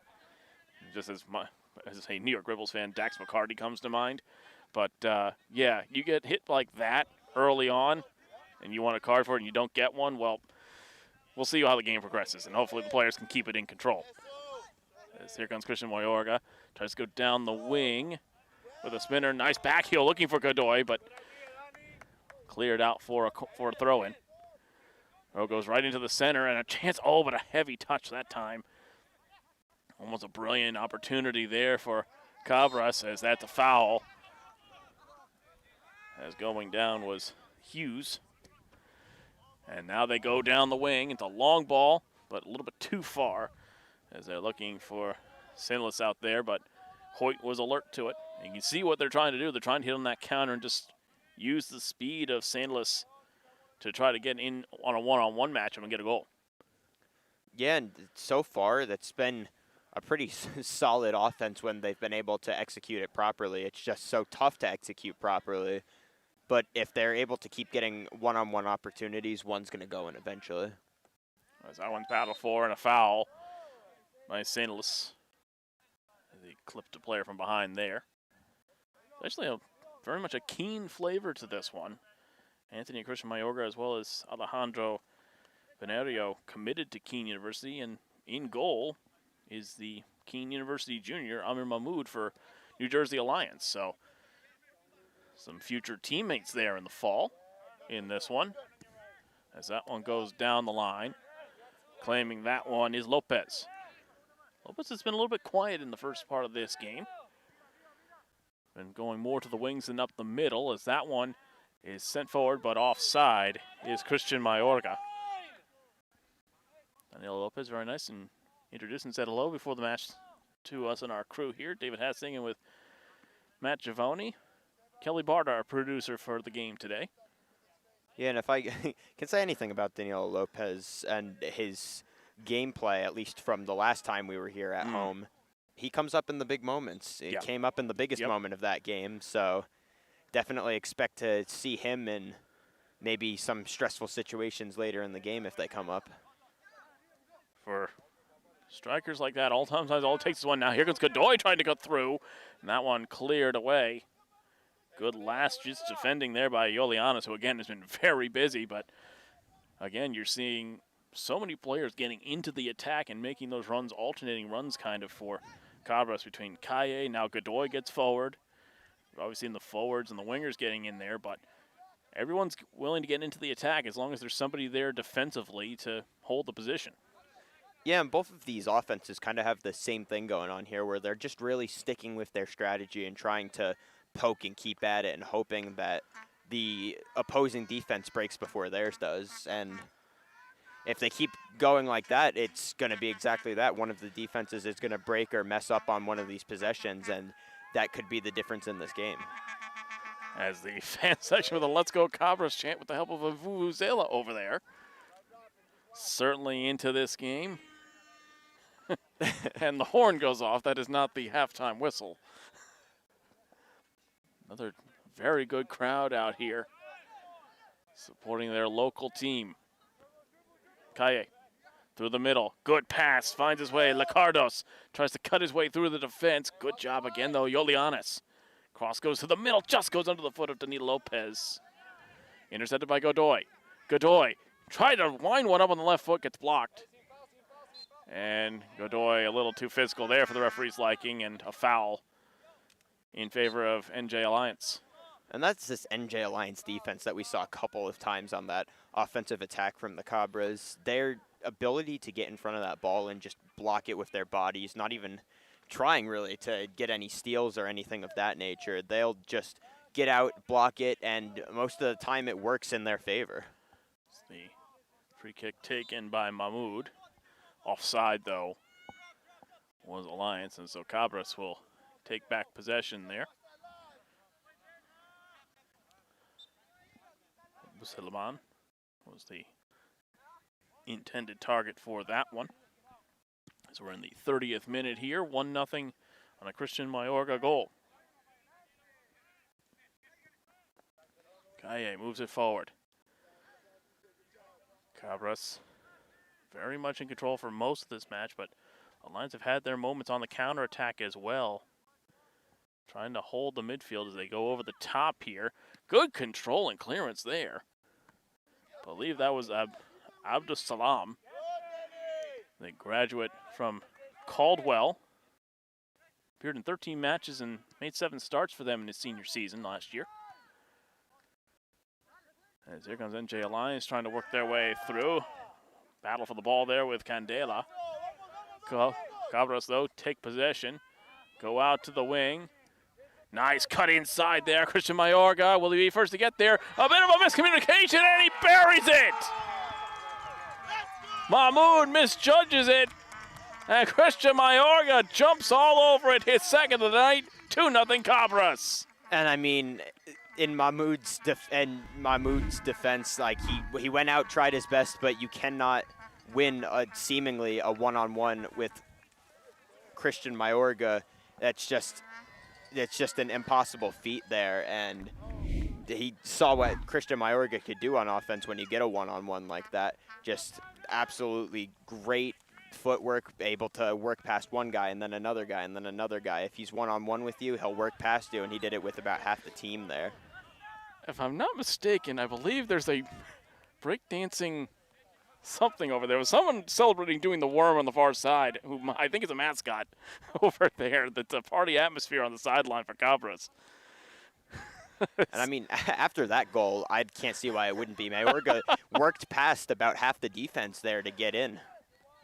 just as a New York Rebels fan, Dax McCarty comes to mind. But, yeah, you get hit like that early on, and you want a card for it and you don't get one, well, we'll see how the game progresses, and hopefully the players can keep it in control. As here comes Christian Mayorga. Tries to go down the wing with a spinner. Nice back heel looking for Godoy, but cleared out for a throw-in. Throw goes right into the center, and a chance, but a heavy touch that time. Almost a brilliant opportunity there for Cabras, as that's a foul. As going down was Hughes. And now they go down the wing. It's a long ball, but a little bit too far, as they're looking for Sinless out there, but Hoyt was alert to it. You can see what they're trying to do. They're trying to hit on that counter and just use the speed of Sandless to try to get in on a one-on-one matchup and get a goal. Yeah, and so far that's been a pretty solid offense when they've been able to execute it properly. It's just so tough to execute properly. But if they're able to keep getting one-on-one opportunities, one's going to go in eventually. As that one's battled for and a foul by Sandless. They clipped a player from behind there. Actually, very much a keen flavor to this one. Anthony and Christian Mayorga, as well as Alejandro Venerio, committed to Keene University, and in goal is the Keene University junior, Amir Mahmoud, for New Jersey Alliance. So some future teammates there in the fall in this one. As that one goes down the line, claiming that one is Lopez. Lopez has been a little bit quiet in the first part of this game. Been going more to the wings than up the middle, as that one is sent forward, but offside is Christian Mayorga. Daniel Lopez, very nice, and introduced and said hello before the match to us and our crew here. David Hassingen with Matt Giavoni. Kelly Barta, our producer for the game today. Yeah, and if I can say anything about Daniel Lopez and his gameplay, at least from the last time we were here at home, he comes up in the big moments. He came up in the biggest moment of that game, so definitely expect to see him in maybe some stressful situations later in the game if they come up. For strikers like that, sometimes all it takes is one. Now here comes Godoy trying to go through, and that one cleared away. Good last just defending there by Iolianos, who again has been very busy, but again, you're seeing so many players getting into the attack and making those runs, alternating runs kind of for Cabras between Kaye. Now Godoy gets forward. We've obviously seen the forwards and the wingers getting in there, but everyone's willing to get into the attack as long as there's somebody there defensively to hold the position. Yeah, and both of these offenses kind of have the same thing going on here, where they're just really sticking with their strategy and trying to poke and keep at it and hoping that the opposing defense breaks before theirs does. And if they keep going like that, it's going to be exactly that. One of the defenses is going to break or mess up on one of these possessions, and that could be the difference in this game. As the fan section with a Let's Go Cabras chant with the help of a Vuvuzela over there. Certainly into this game. And the horn goes off. That is not the halftime whistle. Another very good crowd out here supporting their local team. Kaye through the middle. Good pass. Finds his way. Licardos tries to cut his way through the defense. Good job again, though. Iolianos. Cross goes to the middle. Just goes under the foot of Danilo Lopez. Intercepted by Godoy. Godoy tried to wind one up on the left foot. Gets blocked. And Godoy a little too physical there for the referee's liking, and a foul in favor of NJ Alliance. And that's this NJ Alliance defense that we saw a couple of times on that offensive attack from the Cabras. Their ability to get in front of that ball and just block it with their bodies, not even trying really to get any steals or anything of that nature. They'll just get out, block it, and most of the time it works in their favor. It's the free kick taken by Mahmoud. Offside, though, was Alliance, and so Cabras will take back possession there. Buselaman was the intended target for that one. As we're in the 30th minute here, 1-0 on a Christian Mayorga goal. Kaye moves it forward. Cabras very much in control for most of this match, but The Lions have had their moments on the counterattack as well. Trying to hold the midfield as they go over the top here. Good control and clearance there. Believe that was Abdus Salam, the graduate from Caldwell. Appeared in 13 matches and made 7 starts for them in his senior season last year. As here comes NJ Alliance trying to work their way through. Battle for the ball there with Candela. Cabras, though, take possession. Go out to the wing. Nice cut inside there. Christian Mayorga, will he be first to get there? A bit of a miscommunication, and he buries it! Mahmoud misjudges it, and Christian Mayorga jumps all over it, his second of the night, 2-0 Cabras. And I mean, in Mahmoud's defense, like he went out, tried his best, but you cannot win seemingly a one-on-one with Christian Mayorga. It's just an impossible feat there, and he saw what Christian Mayorga could do on offense when you get a one-on-one like that. Just absolutely great footwork, able to work past one guy and then another guy and then another guy. If he's one-on-one with you, he'll work past you, and he did it with about half the team there. If I'm not mistaken, I believe there's a breakdancing something over there. Was someone celebrating doing the worm on the far side, who I think is a mascot over there. That's a party atmosphere on the sideline for Cabras. And I mean, after that goal, I can't see why it wouldn't be. Mayorga worked past about half the defense there to get in.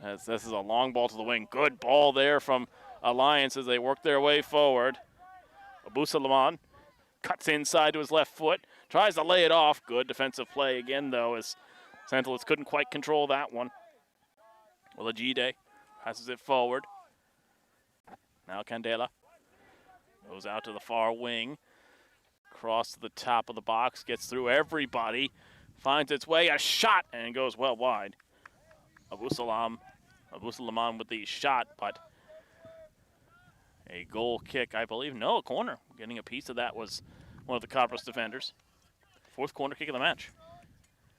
As this is a long ball to the wing. Good ball there from Alliance as they work their way forward. Abu Salaman cuts inside to his left foot, tries to lay it off. Good defensive play again, though, as Santalis couldn't quite control that one. Olajide passes it forward. Now Candela goes out to the far wing. Cross to the top of the box, gets through everybody, finds its way, a shot, and goes well wide. Abu Salaman with the shot, but a goal kick, I believe. No, a corner. Getting a piece of that was one of the Cabras defenders. 4th corner kick of the match.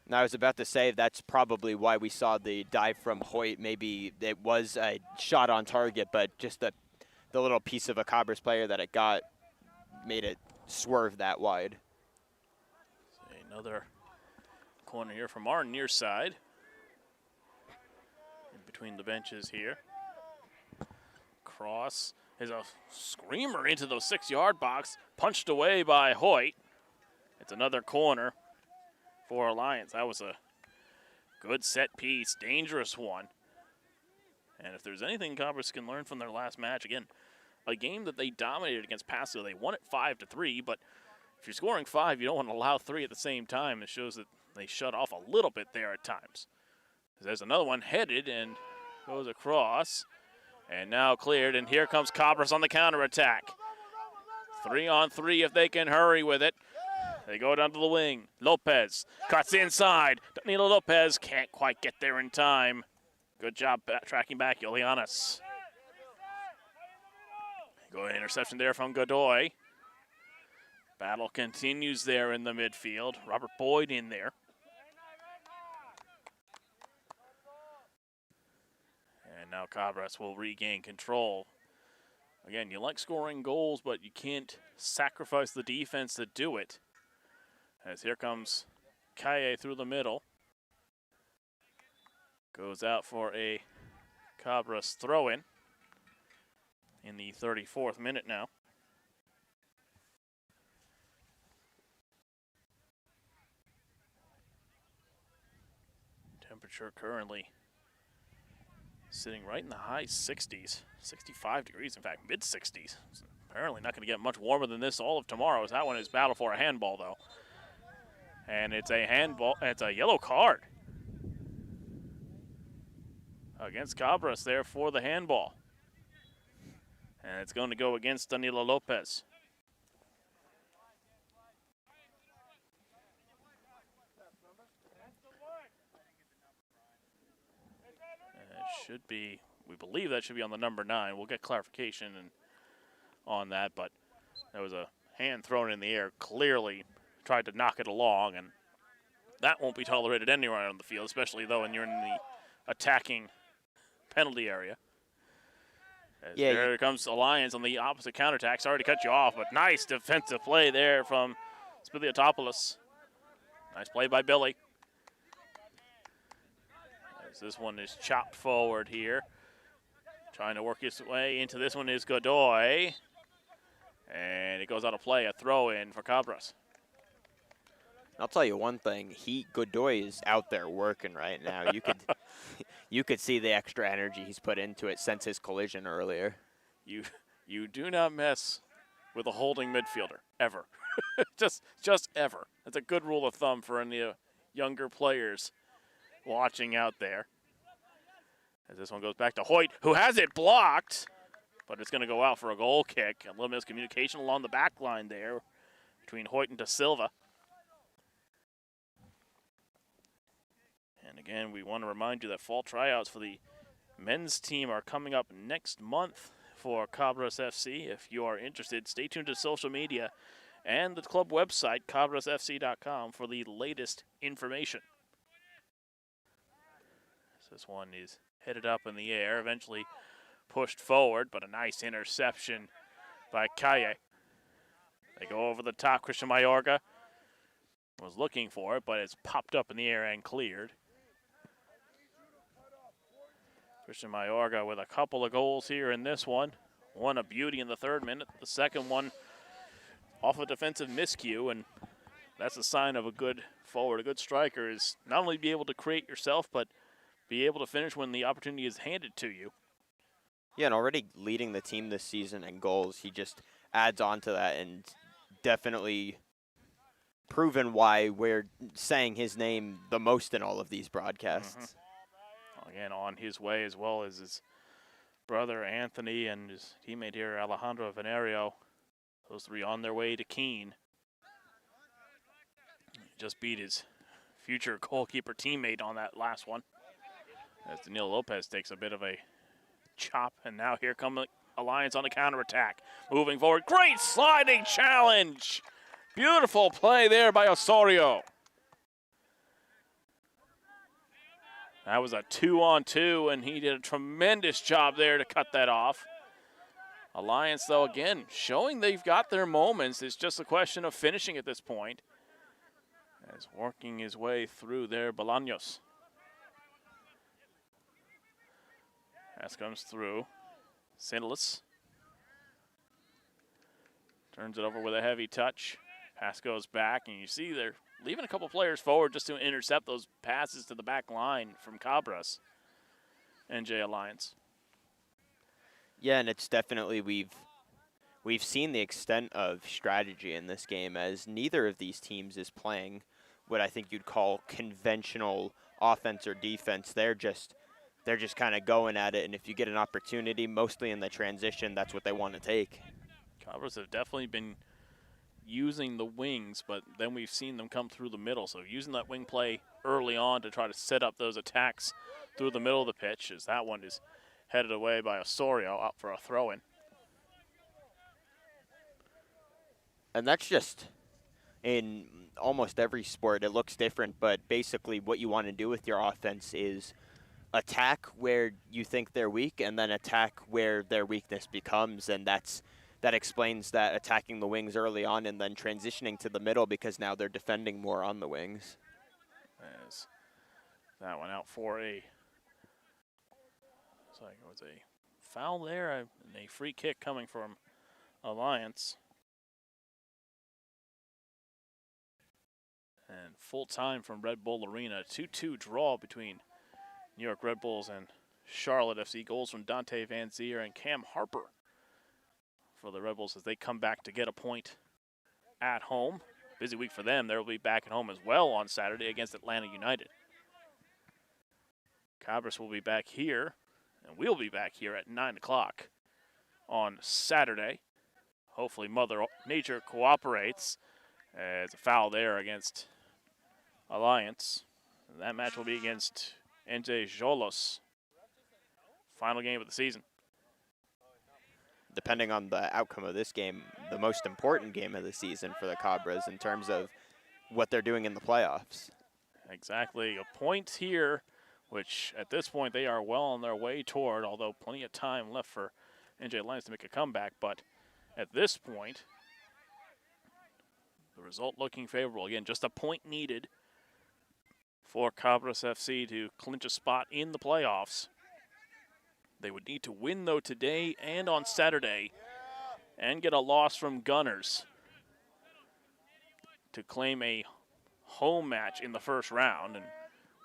And I was about to say that's probably why we saw the dive from Hoyt. Maybe it was a shot on target, but just the little piece of a Cabras player that it got made it swerve that wide. Another corner here from our near side. In between the benches here. Cross is a screamer into the 6-yard box. Punched away by Hoyt. It's another corner for Alliance. That was a good set piece, dangerous one. And if there's anything Cabras can learn from their last match, again, a game that they dominated against Pasco. They won it 5-3, but if you're scoring 5, you don't want to allow 3 at the same time. It shows that they shut off a little bit there at times. There's another one headed and goes across, and now cleared, and here comes Cabras on the counterattack. 3-on-3 if they can hurry with it. They go down to the wing. Lopez cuts inside. Danilo Lopez can't quite get there in time. Good job tracking back, Julianas. Good interception there from Godoy. Battle continues there in the midfield. Robert Boyd in there. And now Cabras will regain control. Again, you like scoring goals, but you can't sacrifice the defense to do it. As here comes Kaye through the middle. Goes out for a Cabras throw-in in the 34th minute now. Temperature currently sitting right in the high 60s, 65 degrees, in fact, mid-60s. Apparently not going to get much warmer than this all of tomorrow, as that one is battle for a handball, though. And it's a handball, it's a yellow card against Cabras there for the handball. And it's going to go against Danilo Lopez. It should be, we believe that should be on the number 9. We'll get clarification on that, but there was a hand thrown in the air, clearly tried to knock it along, and that won't be tolerated anywhere on the field, especially though when you're in the attacking penalty area. There comes Alliance on the opposite counterattack. Sorry to cut you off, but nice defensive play there from Spiliotopoulos. Nice play by Billy. As this one is chopped forward here. Trying to work his way into this one is Godoy. And it goes out of play, a throw in for Cabras. I'll tell you one thing, Godoy is out there working right now. You could see the extra energy he's put into it since his collision earlier. You do not mess with a holding midfielder, ever. just ever. That's a good rule of thumb for any younger players watching out there. As this one goes back to Hoyt, who has it blocked, but it's going to go out for a goal kick. A little miscommunication along the back line there between Hoyt and Da Silva. And again, we want to remind you that fall tryouts for the men's team are coming up next month for Cabras FC. If you are interested, stay tuned to social media and the club website, cabrasfc.com, for the latest information. So this one is headed up in the air, eventually pushed forward, but a nice interception by Calle. They go over the top. Christian Mayorga was looking for it, but it's popped up in the air and cleared. Christian Mayorga with a couple of goals here in this one. One a beauty in the 3rd minute. The second one off a defensive miscue, and that's a sign of a good forward. A good striker is not only be able to create yourself, but be able to finish when the opportunity is handed to you. Yeah, and already leading the team this season in goals, he just adds on to that and definitely proven why we're saying his name the most in all of these broadcasts. Again, on his way, as well as his brother Anthony and his teammate here, Alejandro Venerio. Those three on their way to Keene. Just beat his future goalkeeper teammate on that last one. As Daniel Lopez takes a bit of a chop, and now here come the Alliance on the counterattack. Moving forward, great sliding challenge. Beautiful play there by Osorio. That was a 2-on-2, and he did a tremendous job there to cut that off. Alliance, though, again, showing they've got their moments. It's just a question of finishing at this point. As working his way through there, Bolaños. Pass comes through. Sinless. Turns it over with a heavy touch. Pass goes back, and you see they're leaving a couple players forward just to intercept those passes to the back line from Cabras. NJ Alliance. Yeah, and it's definitely, we've seen the extent of strategy in this game, as neither of these teams is playing what I think you'd call conventional offense or defense. They're just kind of going at it, and if you get an opportunity, mostly in the transition, that's what they want to take. Cabras have definitely been using the wings, but then we've seen them come through the middle. So using that wing play early on to try to set up those attacks through the middle of the pitch, as that one is headed away by Osorio out for a throw-in. And that's just, in almost every sport, it looks different, but basically what you want to do with your offense is attack where you think they're weak and then attack where their weakness becomes, and that explains that attacking the wings early on and then transitioning to the middle because now they're defending more on the wings. As that one out for a, looks like it was a foul there and a free kick coming from Alliance. And full time from Red Bull Arena. 2-2 draw between New York Red Bulls and Charlotte FC. Goals from Dante Van Zier and Cam Harper for the Red Bulls as they come back to get a point at home. Busy week for them. They'll be back at home as well on Saturday against Atlanta United. Cabras will be back here, and we'll be back here at 9 o'clock on Saturday. Hopefully Mother Nature cooperates. As a foul there against Alliance. And that match will be against NJ Jolos. Final game of the season. Depending on the outcome of this game, the most important game of the season for the Cabras in terms of what they're doing in the playoffs. Exactly. A point here, which at this point they are well on their way toward, although plenty of time left for NJ Alliance to make a comeback, but at this point, the result looking favorable. Again, just a point needed for Cabras FC to clinch a spot in the playoffs. They would need to win, though, today and on Saturday and get a loss from Gunners to claim a home match in the first round, and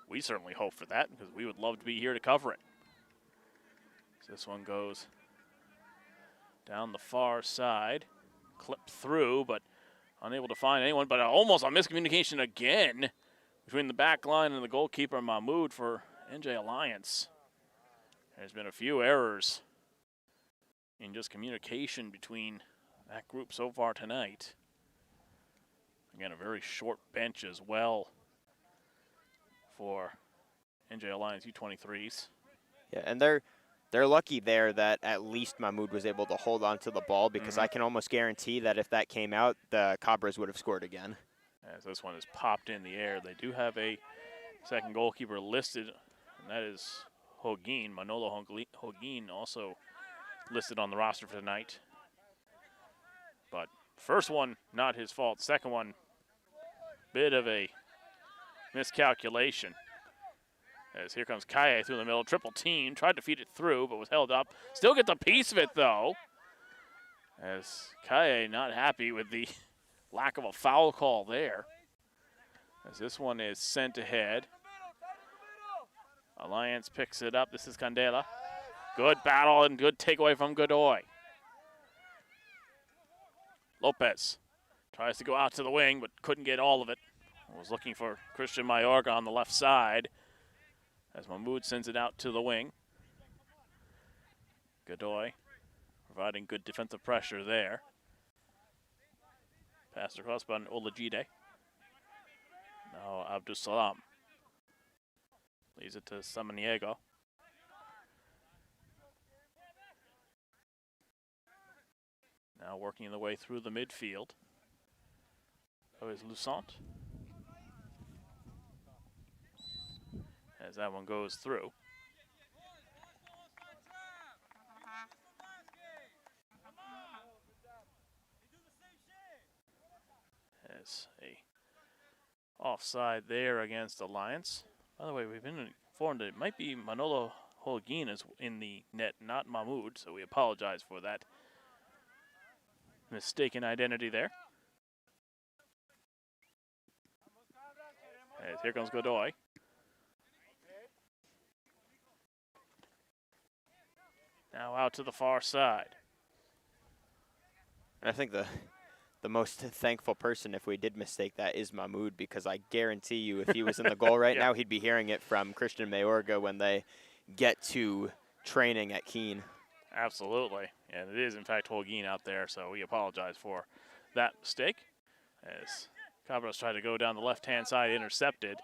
we certainly hope for that because we would love to be here to cover it. So this one goes down the far side, clipped through, but unable to find anyone, but almost a miscommunication again between the back line and the goalkeeper, Mahmoud, for NJ Alliance. There's been a few errors in just communication between that group so far tonight. Again, a very short bench as well for NJ Alliance U23s. Yeah, and they're lucky there that at least Mahmoud was able to hold on to the ball, because I can almost guarantee that if that came out, the Cabras would have scored again. As this one is popped in the air. They do have a second goalkeeper listed, and that is Hogin, Manolo Hogin, also listed on the roster for tonight. But first one, not his fault. Second one, bit of a miscalculation. As here comes Kaye through the middle, triple team, tried to feed it through, but was held up. Still gets a piece of it, though. As Kaye not happy with the lack of a foul call there. As this one is sent ahead. Alliance picks it up. This is Candela. Good battle and good takeaway from Godoy. Lopez tries to go out to the wing, but couldn't get all of it. Was looking for Christian Mayorga on the left side, as Mahmoud sends it out to the wing. Godoy providing good defensive pressure there. Passed across by Olajide. Now Abdul Salam leaves it to Samaniego. Now working the way through the midfield. So is Lucent. As that one goes through. As a offside there against Alliance. By the way, we've been informed that it might be Manolo Holguin is in the net, not Mahmoud, so we apologize for that mistaken identity there. As here comes Godoy. Now out to the far side. And I think the most thankful person, if we did mistake that, is Mahmoud, because I guarantee you if he was in the goal right now, he'd be hearing it from Christian Mayorga when they get to training at Keene. Absolutely. And it is, in fact, Holguin out there, so we apologize for that mistake. As Cabras tried to go down the left-hand side, intercepted.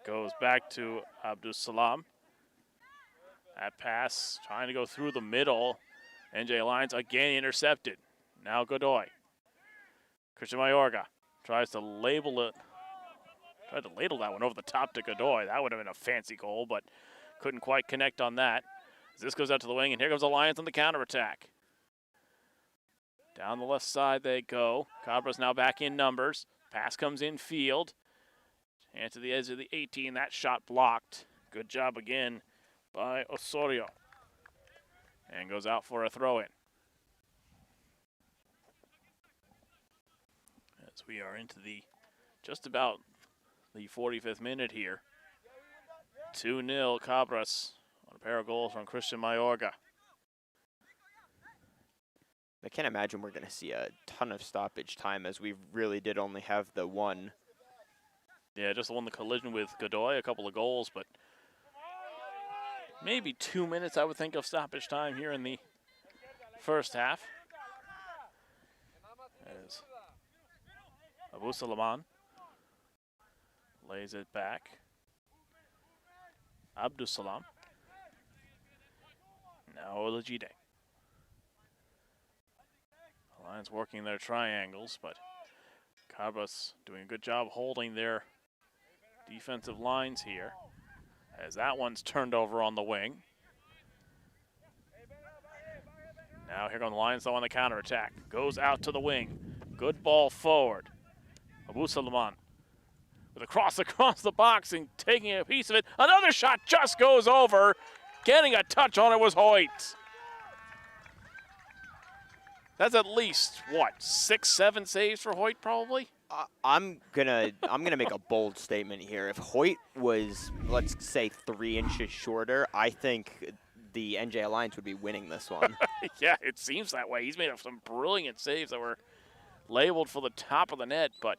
Goes back to Abdul Salam. That pass trying to go through the middle. NJ Alliance again intercepted. Now Godoy. Christian Mayorga tries to ladle that one over the top to Godoy. That would have been a fancy goal, but couldn't quite connect on that. As this goes out to the wing, and here comes Alliance on the counterattack. Down the left side they go. Cabras now back in numbers. Pass comes in field. And to the edge of the 18, that shot blocked. Good job again by Osorio. And goes out for a throw-in. As we are into just about the 45th minute here. 2-0 Cabras on a pair of goals from Christian Mayorga. I can't imagine we're going to see a ton of stoppage time, as we really did only have the one. Yeah, just won the collision with Godoy, a couple of goals, but maybe 2 minutes, I would think, of stoppage time here in the first half. As Abu Salaman lays it back. Abdul Salam. Now Olajide. Alliance working their triangles, but Cabras doing a good job holding their defensive lines here. As that one's turned over on the wing. Here come the Lions, though, on the counterattack. Goes out to the wing. Good ball forward. Abu Salaman with a cross across the box and taking a piece of it. Another shot just goes over. Getting a touch on it was Hoyt. That's at least, what, 6-7 saves for Hoyt, probably? I'm gonna make a bold statement here. If Hoyt was, let's say, 3 inches shorter, I think the NJ Alliance would be winning this one. Yeah, it seems that way. He's made some brilliant saves that were labeled for the top of the net, but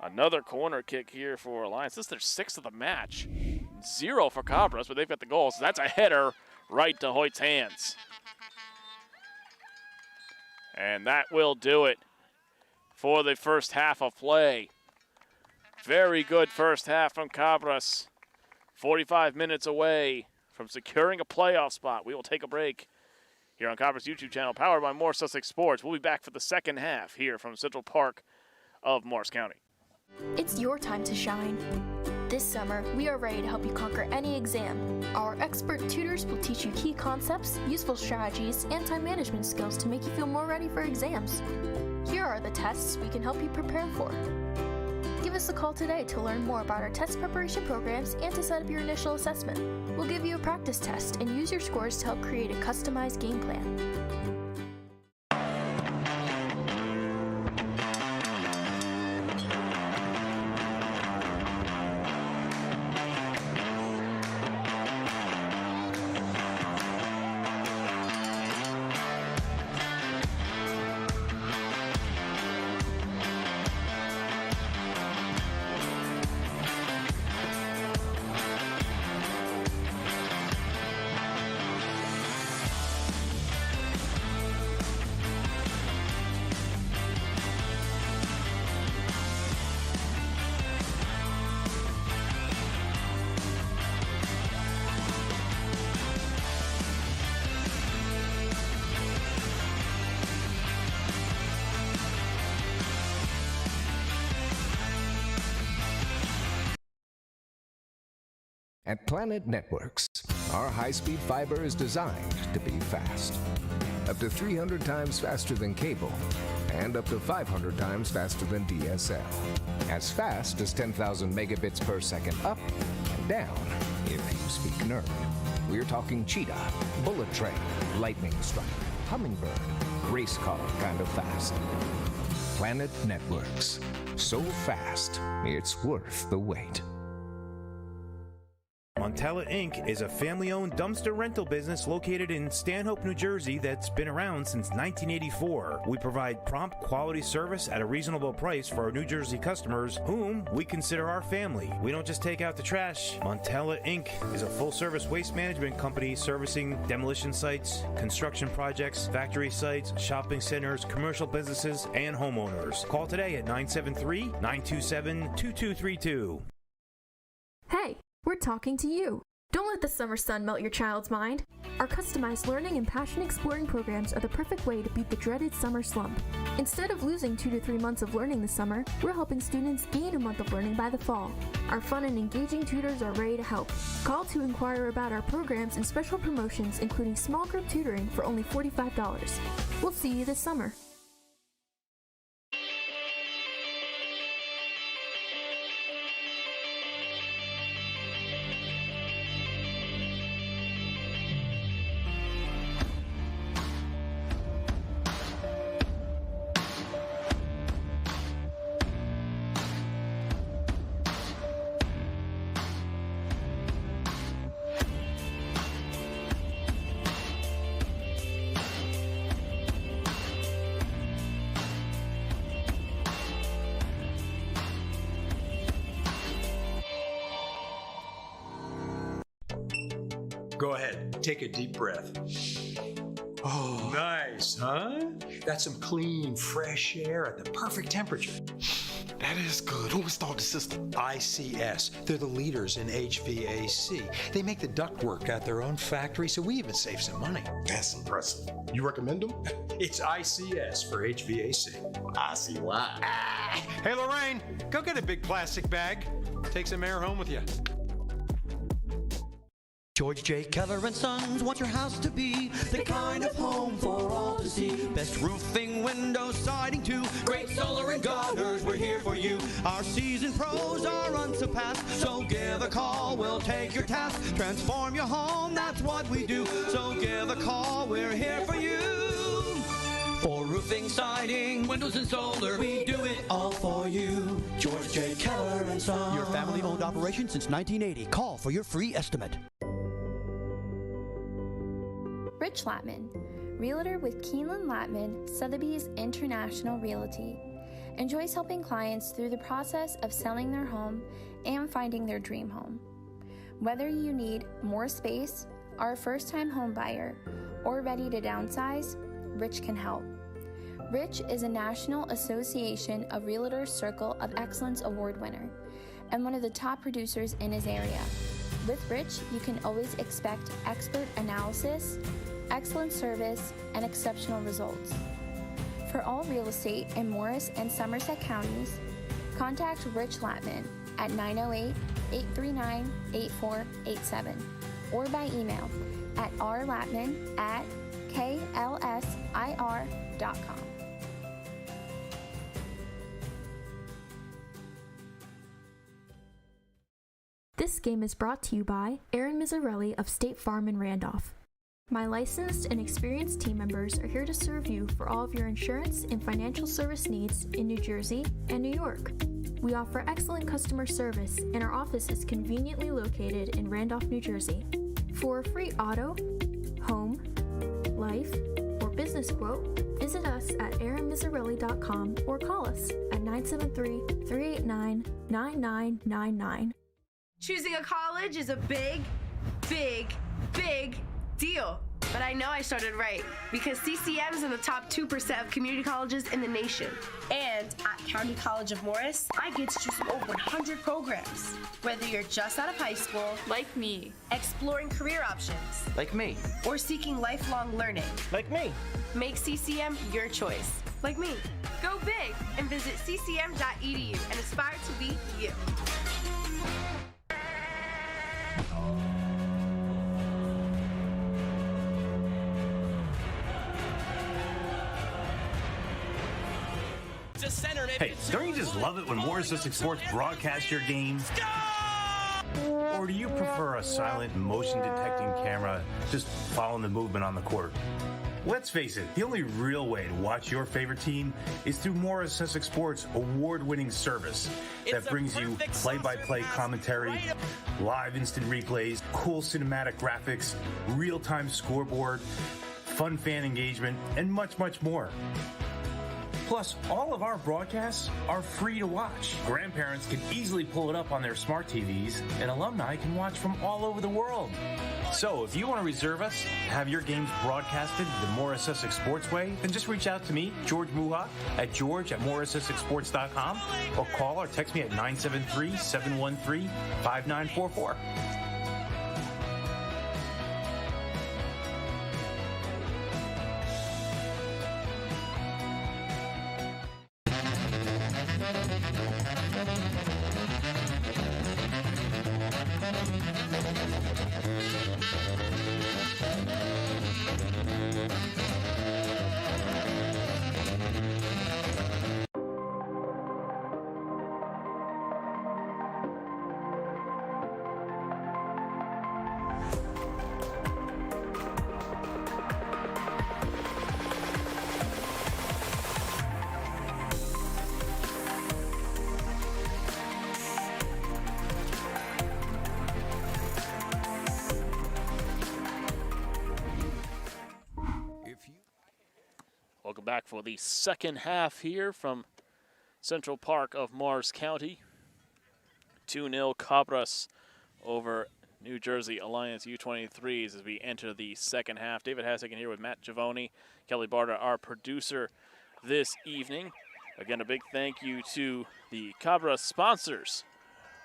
another corner kick here for Alliance. This is their 6th of the match. 0 for Cabras, but they've got the goal, so that's a header right to Hoyt's hands. And that will do it for the first half of play. Very good first half from Cabras. 45 minutes away from securing a playoff spot. We will take a break here on Cabras YouTube channel, powered by Morse Sussex Sports. We'll be back for the second half here from Central Park of Morris County. It's your time to shine. This summer, we are ready to help you conquer any exam. Our expert tutors will teach you key concepts, useful strategies, and time management skills to make you feel more ready for exams. Here are the tests we can help you prepare for. Give us a call today to learn more about our test preparation programs and to set up your initial assessment. We'll give you a practice test and use your scores to help create a customized game plan. At Planet Networks, our high-speed fiber is designed to be fast. Up to 300 times faster than cable, and up to 500 times faster than DSL. As fast as 10,000 megabits per second up and down, if you speak nerd. We're talking cheetah, bullet train, lightning strike, hummingbird, race car kind of fast. Planet Networks. So fast, it's worth the wait. Montella Inc. is a family-owned dumpster rental business located in Stanhope, New Jersey that's been around since 1984. We provide prompt quality service at a reasonable price for our New Jersey customers, whom we consider our family. We don't just take out the trash. Montella Inc. is a full-service waste management company servicing demolition sites, construction projects, factory sites, shopping centers, commercial businesses, and homeowners. Call today at 973-927-2232. Hey! We're talking to you. Don't let the summer sun melt your child's mind. Our customized learning and passion exploring programs are the perfect way to beat the dreaded summer slump. Instead of losing 2 to 3 months of learning this summer, we're helping students gain a month of learning by the fall. Our fun and engaging tutors are ready to help. Call to inquire about our programs and special promotions, including small group tutoring for only $45. We'll see you this summer. Go ahead, take a deep breath. Oh, nice, huh? That's some clean, fresh air at the perfect temperature. That is good. Who installed the system? ICS. They're the leaders in HVAC. They make the ductwork at their own factory, so we even save some money. That's impressive. You recommend them? It's ICS for HVAC. I see why. Hey, Lorraine, go get a big plastic bag. Take some air home with you. George J. Keller and Sons want your house to be the kind of home for all Best roofing, windows, siding too. Great solar and gutters, we're here for you. Our seasoned pros are unsurpassed, so give a call, we'll take your task. Transform your home, that's what we do. So give a call, we're here for you. For roofing, siding, windows and solar, we do it all for you. George J. Keller and Son. Your family-owned operation since 1980. Call for your free estimate. Rich Latman, realtor with Keeneland Latman, Sotheby's International Realty, enjoys helping clients through the process of selling their home and finding their dream home. Whether you need more space, are a first-time home buyer, or ready to downsize, Rich can help. Rich is a National Association of Realtors Circle of Excellence Award winner and one of the top producers in his area. With Rich, you can always expect expert analysis, excellent service, and exceptional results. For all real estate in Morris and Somerset counties, contact Rich Latman at 908-839-8487 or by email at rlatman@klsir.com. This game is brought to you by Aaron Mizzarelli of State Farm in Randolph. My licensed and experienced team members are here to serve you for all of your insurance and financial service needs in New Jersey and New York. We offer excellent customer service, and our office is conveniently located in Randolph, New Jersey. For a free auto, home, life, or business quote, visit us at aaronmizzarelli.com or call us at 973-389-9999. Choosing a college is a big, big, big deal. But I know I started right because CCM is in the top 2% of community colleges in the nation. And at County College of Morris, I get to choose from over 100 programs. Whether you're just out of high school, like me, exploring career options, like me, or seeking lifelong learning, like me, make CCM your choice, like me. Go big and visit ccm.edu and aspire to be you. Hey, don't you just love it when Morris District Sports broadcasts your games? Or do you prefer a silent, motion-detecting camera just following the movement on the court? Let's face it, the only real way to watch your favorite team is through Morris District Sports' award-winning service that brings you play-by-play commentary, live instant replays, cool cinematic graphics, real-time scoreboard, fun fan engagement, and much, much more. Plus, all of our broadcasts are free to watch. Grandparents can easily pull it up on their smart TVs, and alumni can watch from all over the world. So, if you want to reserve us, have your games broadcasted the Morris Essex Sports way, then just reach out to me, George Muha, at george@morrisessexsports.com, or call or text me at 973-713-5944. Welcome back for the second half here from Central Park of Morris County. 2-0 Cabras over New Jersey Alliance U23s as we enter the second half. David Hassigan here with Matt Giavoni, Kelly Barta, our producer this evening. Again, a big thank you to the Cabras sponsors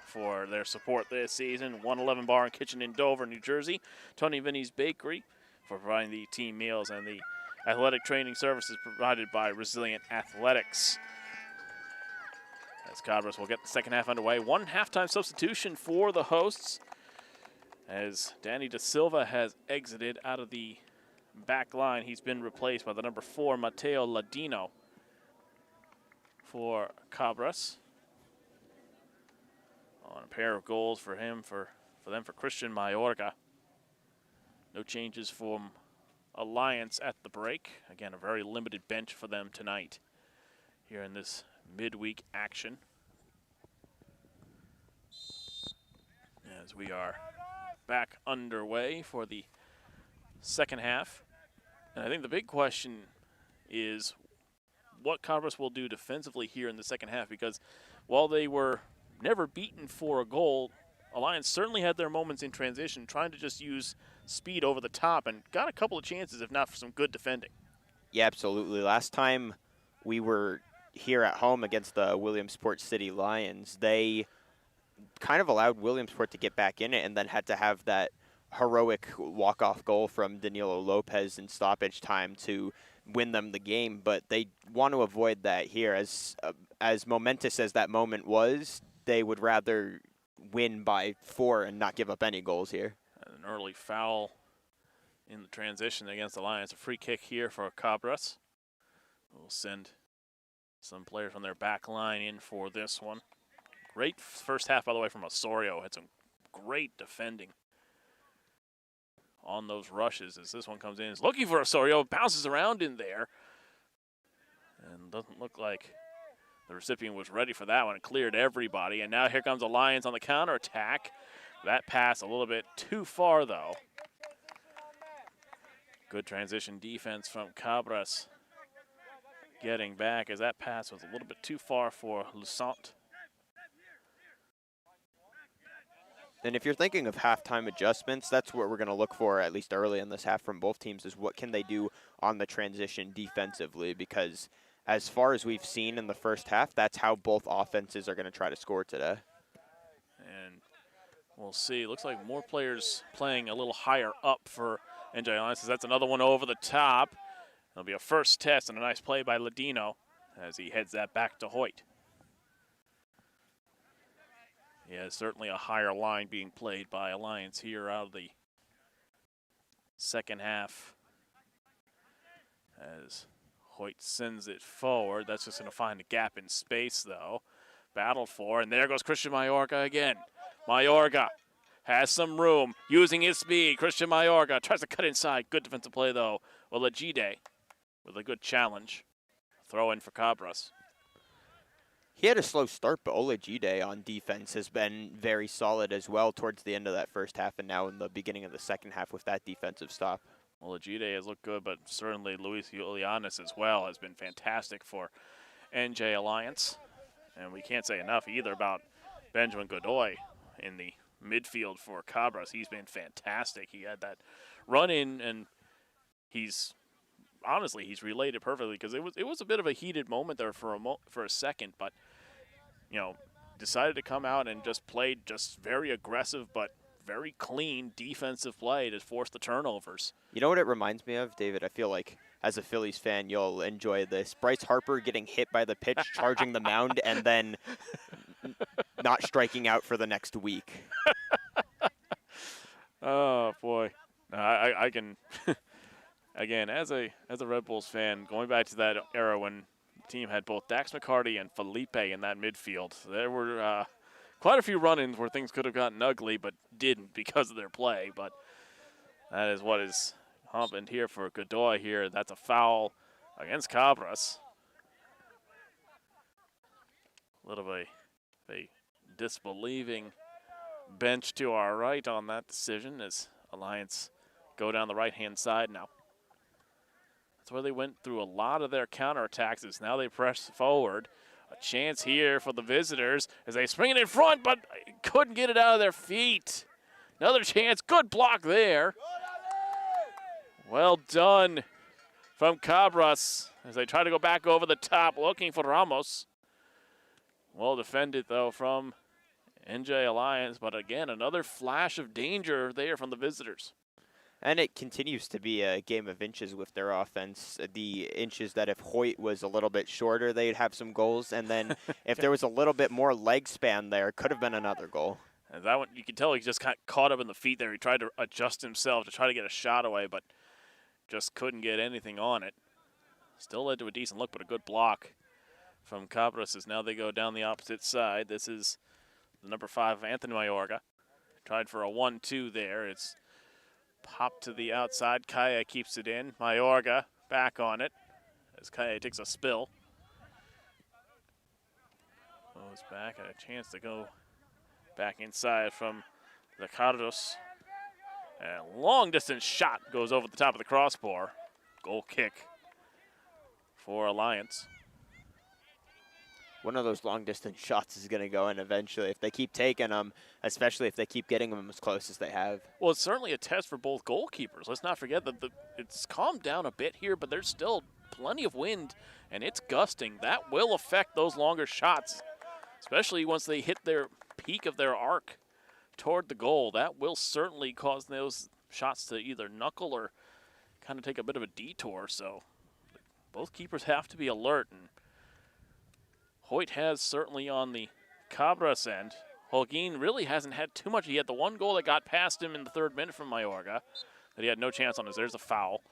for their support this season. 111 Bar and Kitchen in Dover, New Jersey. Tony Vinny's Bakery for providing the team meals and the athletic training services provided by Resilient Athletics. As Cabras will get the second half underway. One halftime substitution for the hosts as Danny Da Silva has exited out of the back line. He's been replaced by the number 4, Matteo Ladino, for Cabras. On a pair of goals for him, for Christian Mayorga. No changes from Alliance at the break. Again, a very limited bench for them tonight here in this midweek action. As we are back underway for the second half. And I think the big question is what Cabras will do defensively here in the second half, because while they were never beaten for a goal, Alliance certainly had their moments in transition, trying to just use speed over the top and got a couple of chances, if not for some good defending. Yeah, absolutely. Last time we were here at home against the Williamsport City Lions, they kind of allowed Williamsport to get back in it and then had to have that heroic walk-off goal from Danilo Lopez in stoppage time to win them the game. But they want to avoid that here. As momentous as that moment was, they would rather win by 4 and not give up any goals here. An early foul in the transition against Alliance. A free kick here for Cabras. We'll send some players from their back line in for this one. Great first half, by the way, from Osorio. Had some great defending on those rushes as this one comes in. Is looking for Osorio, bounces around in there, and doesn't look like the recipient was ready for that one. It cleared everybody, and now here comes Alliance on the counterattack. That pass a little bit too far, though. Good transition defense from Cabras. Getting back as that pass was a little bit too far for Lusant. And if you're thinking of halftime adjustments, that's what we're going to look for, at least early in this half from both teams, is what can they do on the transition defensively, because as far as we've seen in the first half, that's how both offenses are going to try to score today. And we'll see. Looks like more players playing a little higher up for NJ Alliance. That's another one over the top. It'll be a first test and a nice play by Ladino as he heads that back to Hoyt. Yeah, certainly a higher line being played by Alliance here out of the second half. As Hoyt sends it forward. That's just going to find a gap in space, though. Battle for, and there goes Christian Mayorga again. Mayorga has some room, using his speed. Christian Mayorga tries to cut inside. Good defensive play, though. Olajide with a good challenge. Throw in for Cabras. He had a slow start, but Olajide on defense has been very solid as well towards the end of that first half and now in the beginning of the second half with that defensive stop. Olajide has looked good, but certainly Luis Julianis as well has been fantastic for NJ Alliance. And we can't say enough either about Benjamin Godoy in the midfield for Cabras. He's been fantastic. He had that run in, and he's related perfectly, because it was a bit of a heated moment there for a second, but decided to come out and just played just very aggressive but very clean defensive play to force the turnovers. You know what it reminds me of, David? I feel like as a Phillies fan, you'll enjoy this. Bryce Harper getting hit by the pitch, charging the mound, and then not striking out for the next week. Oh, boy. I can... Again, as a Red Bulls fan, going back to that era when the team had both Dax McCarty and Felipe in that midfield, there were quite a few run-ins where things could have gotten ugly, but didn't because of their play. But that is what is happened here for Godoy here. That's a foul against Cabras. A little bit of a disbelieving bench to our right on that decision as Alliance go down the right-hand side now. That's where they went through a lot of their counterattacks. Is now they press forward. A chance here for the visitors as they spring it in front, but couldn't get it out of their feet. Another chance. Good block there. Well done from Cabras as they try to go back over the top looking for Ramos. Well defended, though, from NJ Alliance, but again, another flash of danger there from the visitors. And it continues to be a game of inches with their offense. The inches that if Hoyt was a little bit shorter, they'd have some goals. And then if there was a little bit more leg span there, could have been another goal. And that one, you can tell he just got caught up in the feet there. He tried to adjust himself to try to get a shot away, but just couldn't get anything on it. Still led to a decent look, but a good block from Cabras as now they go down the opposite side. This is the number 5, Anthony Mayorga. Tried for a 1-2 there. It's popped to the outside. Kaya keeps it in. Mayorga back on it as Kaya takes a spill. Goes back and a chance to go back inside from the Carlos. A long distance shot goes over the top of the crossbar. Goal kick for Alliance. One of those long-distance shots is going to go in eventually if they keep taking them, especially if they keep getting them as close as they have. Well, it's certainly a test for both goalkeepers. Let's not forget that it's calmed down a bit here, but there's still plenty of wind, and it's gusting. That will affect those longer shots, especially once they hit their peak of their arc toward the goal. That will certainly cause those shots to either knuckle or kind of take a bit of a detour. So both keepers have to be alert, and Hoyt has certainly on the Cabras end. Holguin really hasn't had too much. He had the one goal that got past him in the 3rd minute from Mayorga that he had no chance on. There's a foul.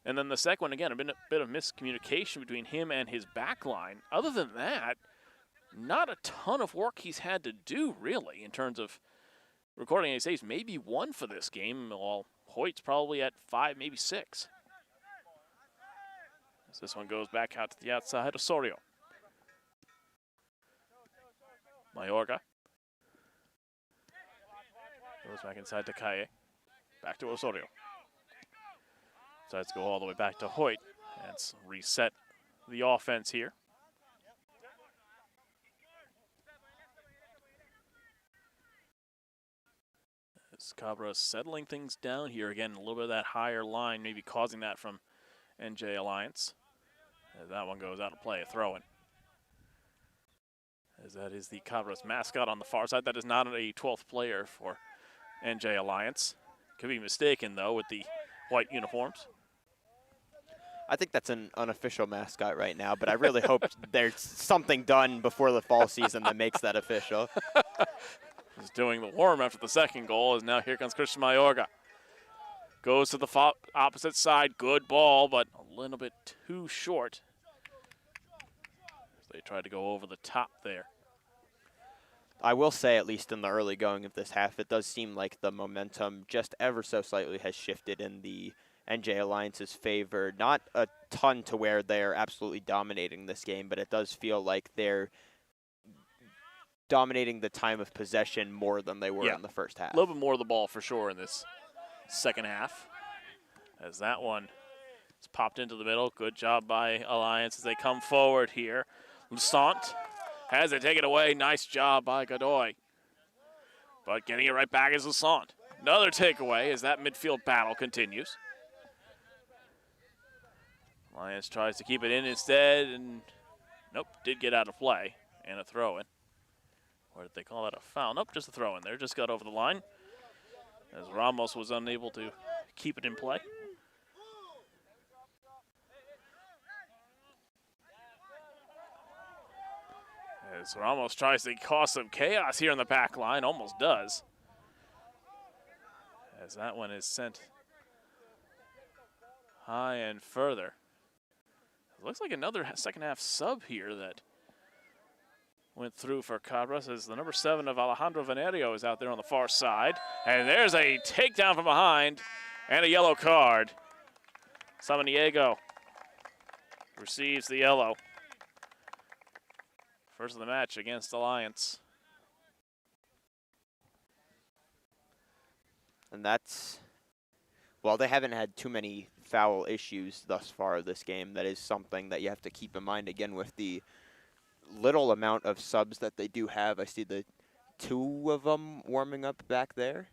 And then the second one, again, a bit of miscommunication between him and his back line. Other than that, not a ton of work he's had to do, really, in terms of recording any saves. Maybe 1 for this game, while Hoyt's probably at 5, maybe 6. As this one goes back out to the outside, Osorio. Mayorga. Goes back inside to Kaye. Back to Osorio. Decides to go all the way back to Hoyt. And reset the offense here. As Cabra settling things down here. Again, a little bit of that higher line, maybe causing that from NJ Alliance. As that one goes out of play, a throw-in. As that is the Cabras mascot on the far side. That is not a 12th player for NJ Alliance. Could be mistaken, though, with the white uniforms. I think that's an unofficial mascot right now, but I really hope there's something done before the fall season that makes that official. He's doing the warm after the second goal, as now here comes Christian Mayorga. Goes to the opposite side. Good ball, but a little bit too short. They tried to go over the top there. I will say, at least in the early going of this half, it does seem like the momentum just ever so slightly has shifted in the NJ Alliance's favor. Not a ton to where they're absolutely dominating this game, but it does feel like they're dominating the time of possession more than they were in the first half. A little bit more of the ball for sure in this second half. As that one is popped into the middle. Good job by Alliance as they come forward here. Lusant has it taken away. Nice job by Godoy. But getting it right back is Lusant. Another takeaway as that midfield battle continues. Alliance tries to keep it in instead, and nope, did get out of play. And a throw-in. Or did they call that a foul? Nope, just a throw-in there. Just got over the line as Ramos was unable to keep it in play. As Ramos tries to cause some chaos here in the back line, almost does. As that one is sent high and further. It looks like another second half sub here that went through for Cabras, as the number 7 of Alejandro Venerio is out there on the far side. And there's a takedown from behind and a yellow card. Samaniego receives the yellow. First of the match against Alliance. And that's, well, they haven't had too many foul issues thus far this game. That is something that you have to keep in mind, again, with the little amount of subs that they do have. I see the 2 of them warming up back there.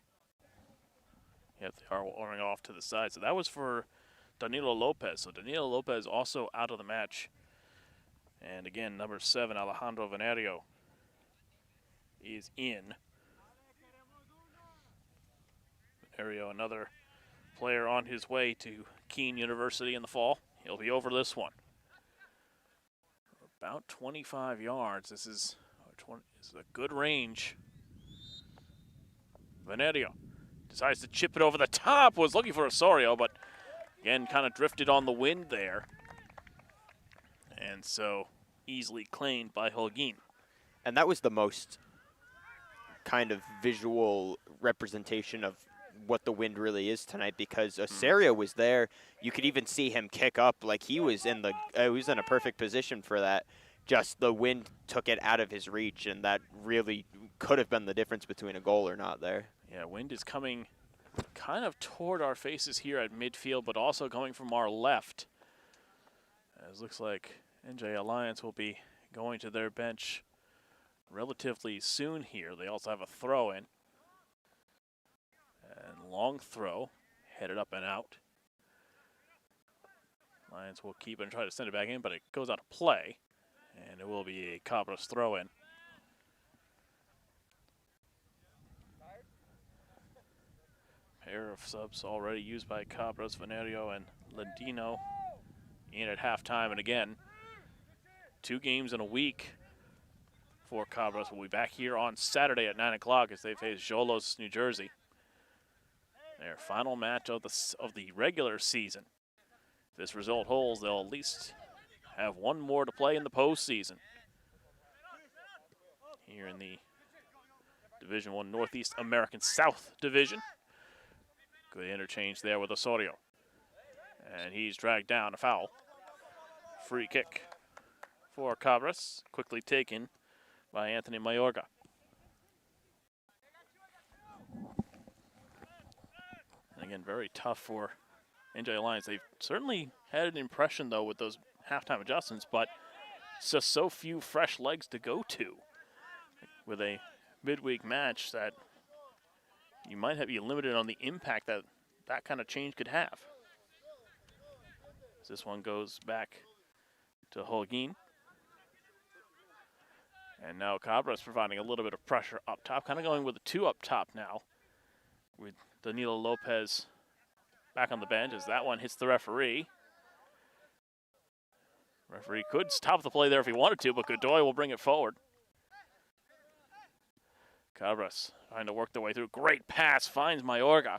Yep, they are warming off to the side. So that was for Danilo Lopez. So Danilo Lopez also out of the match. And again, number 7, Alejandro Venerio, is in. Venerio, another player on his way to Keene University in the fall. He'll be over this one. About 25 yards. This is a good range. Venerio decides to chip it over the top. Was looking for Osorio, but Again, kind of drifted on the wind there. And so easily claimed by Holguin. And that was the most kind of visual representation of what the wind really is tonight, because Osario was there. You could even see him kick up like he was in a perfect position for that. Just the wind took it out of his reach, and that really could have been the difference between a goal or not there. Yeah, wind is coming kind of toward our faces here at midfield, but also coming from our left. As looks like NJ Alliance will be going to their bench relatively soon here. They also have a throw-in. And long throw, headed up and out. Lions will keep it and try to send it back in, but it goes out of play. And it will be a Cabras throw-in. Pair of subs already used by Cabras, Venerio and Ladino in at halftime. And again, 2 games in a week for Cabras. We'll be back here on Saturday at 9 o'clock as they face Xolos, New Jersey. Their final match of the regular season. If this result holds, they'll at least have one more to play in the postseason. Here in the Division I Northeast American South Division. Good interchange there with Osorio. And he's dragged down, a foul. Free kick for Cabras, quickly taken by Anthony Mayorga. And again, very tough for NJ Alliance. They've certainly had an impression, though, with those halftime adjustments, but it's just so few fresh legs to go to with a midweek match that you might be limited on the impact that that kind of change could have. As this one goes back to Holguin. And now Cabras providing a little bit of pressure up top, kind of going with the 2 up top now, with Danilo Lopez back on the bench as that one hits the referee. Referee could stop the play there if he wanted to, but Godoy will bring it forward. Cabras trying to work their way through. Great pass, finds Mayorga.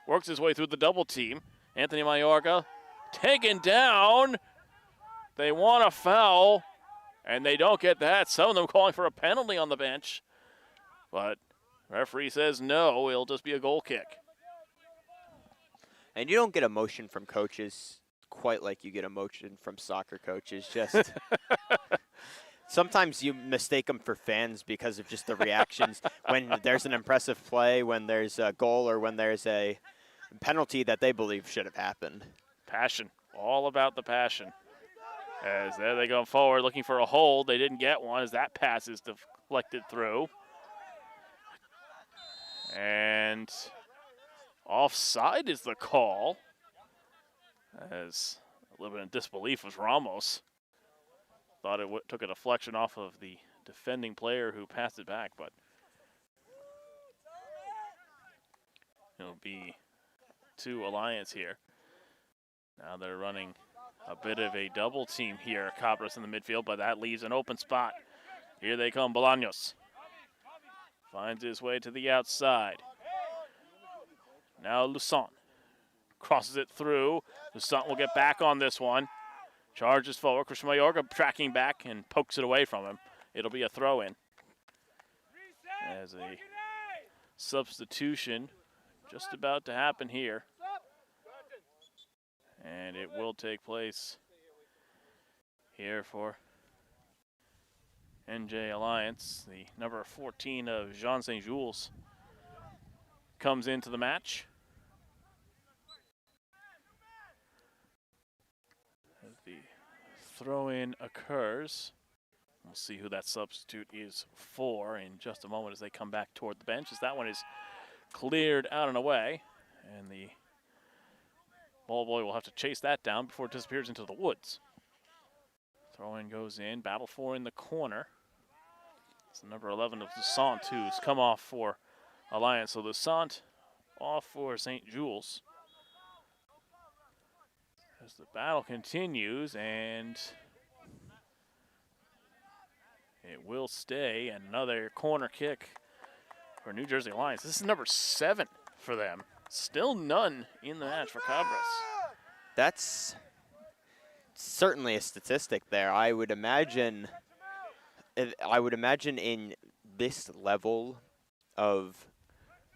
Works his way through the double team. Anthony Mayorga taken down. They want a foul, and they don't get that. Some of them calling for a penalty on the bench. But referee says no, it'll just be a goal kick. And you don't get emotion from coaches quite like you get emotion from soccer coaches. Just sometimes you mistake them for fans because of just the reactions when there's an impressive play, when there's a goal, or when there's a penalty that they believe should have happened. Passion, all about the passion. As there they go forward looking for a hold. They didn't get one as that pass is deflected through. And offside is the call. As a little bit in disbelief was Ramos. Thought it took a deflection off of the defending player who passed it back, but it'll be 2 Alliance here. Now they're running a bit of a double team here. Cabras in the midfield, but that leaves an open spot. Here they come, Bolaños. Finds his way to the outside. Now Lusant crosses it through. Lusant will get back on this one. Charges forward. Christian Mayorga tracking back and pokes it away from him. It'll be a throw-in. As a substitution just about to happen here. And it will take place here for NJ Alliance. The number 14 of Jean St. Jules comes into the match. As the throw-in occurs, we'll see who that substitute is for in just a moment as they come back toward the bench, as that one is cleared out and away. And the ball boy will have to chase that down before it disappears into the woods. Throw-in goes in, battle for in the corner. It's the number 11 of Lusant who's come off for Alliance. So Lusant off for St. Jules. As the battle continues, and it will stay. Another corner kick for New Jersey Alliance. This is number 7 for them. Still none in the match for Cabras. That's certainly a statistic there. I would imagine in this level of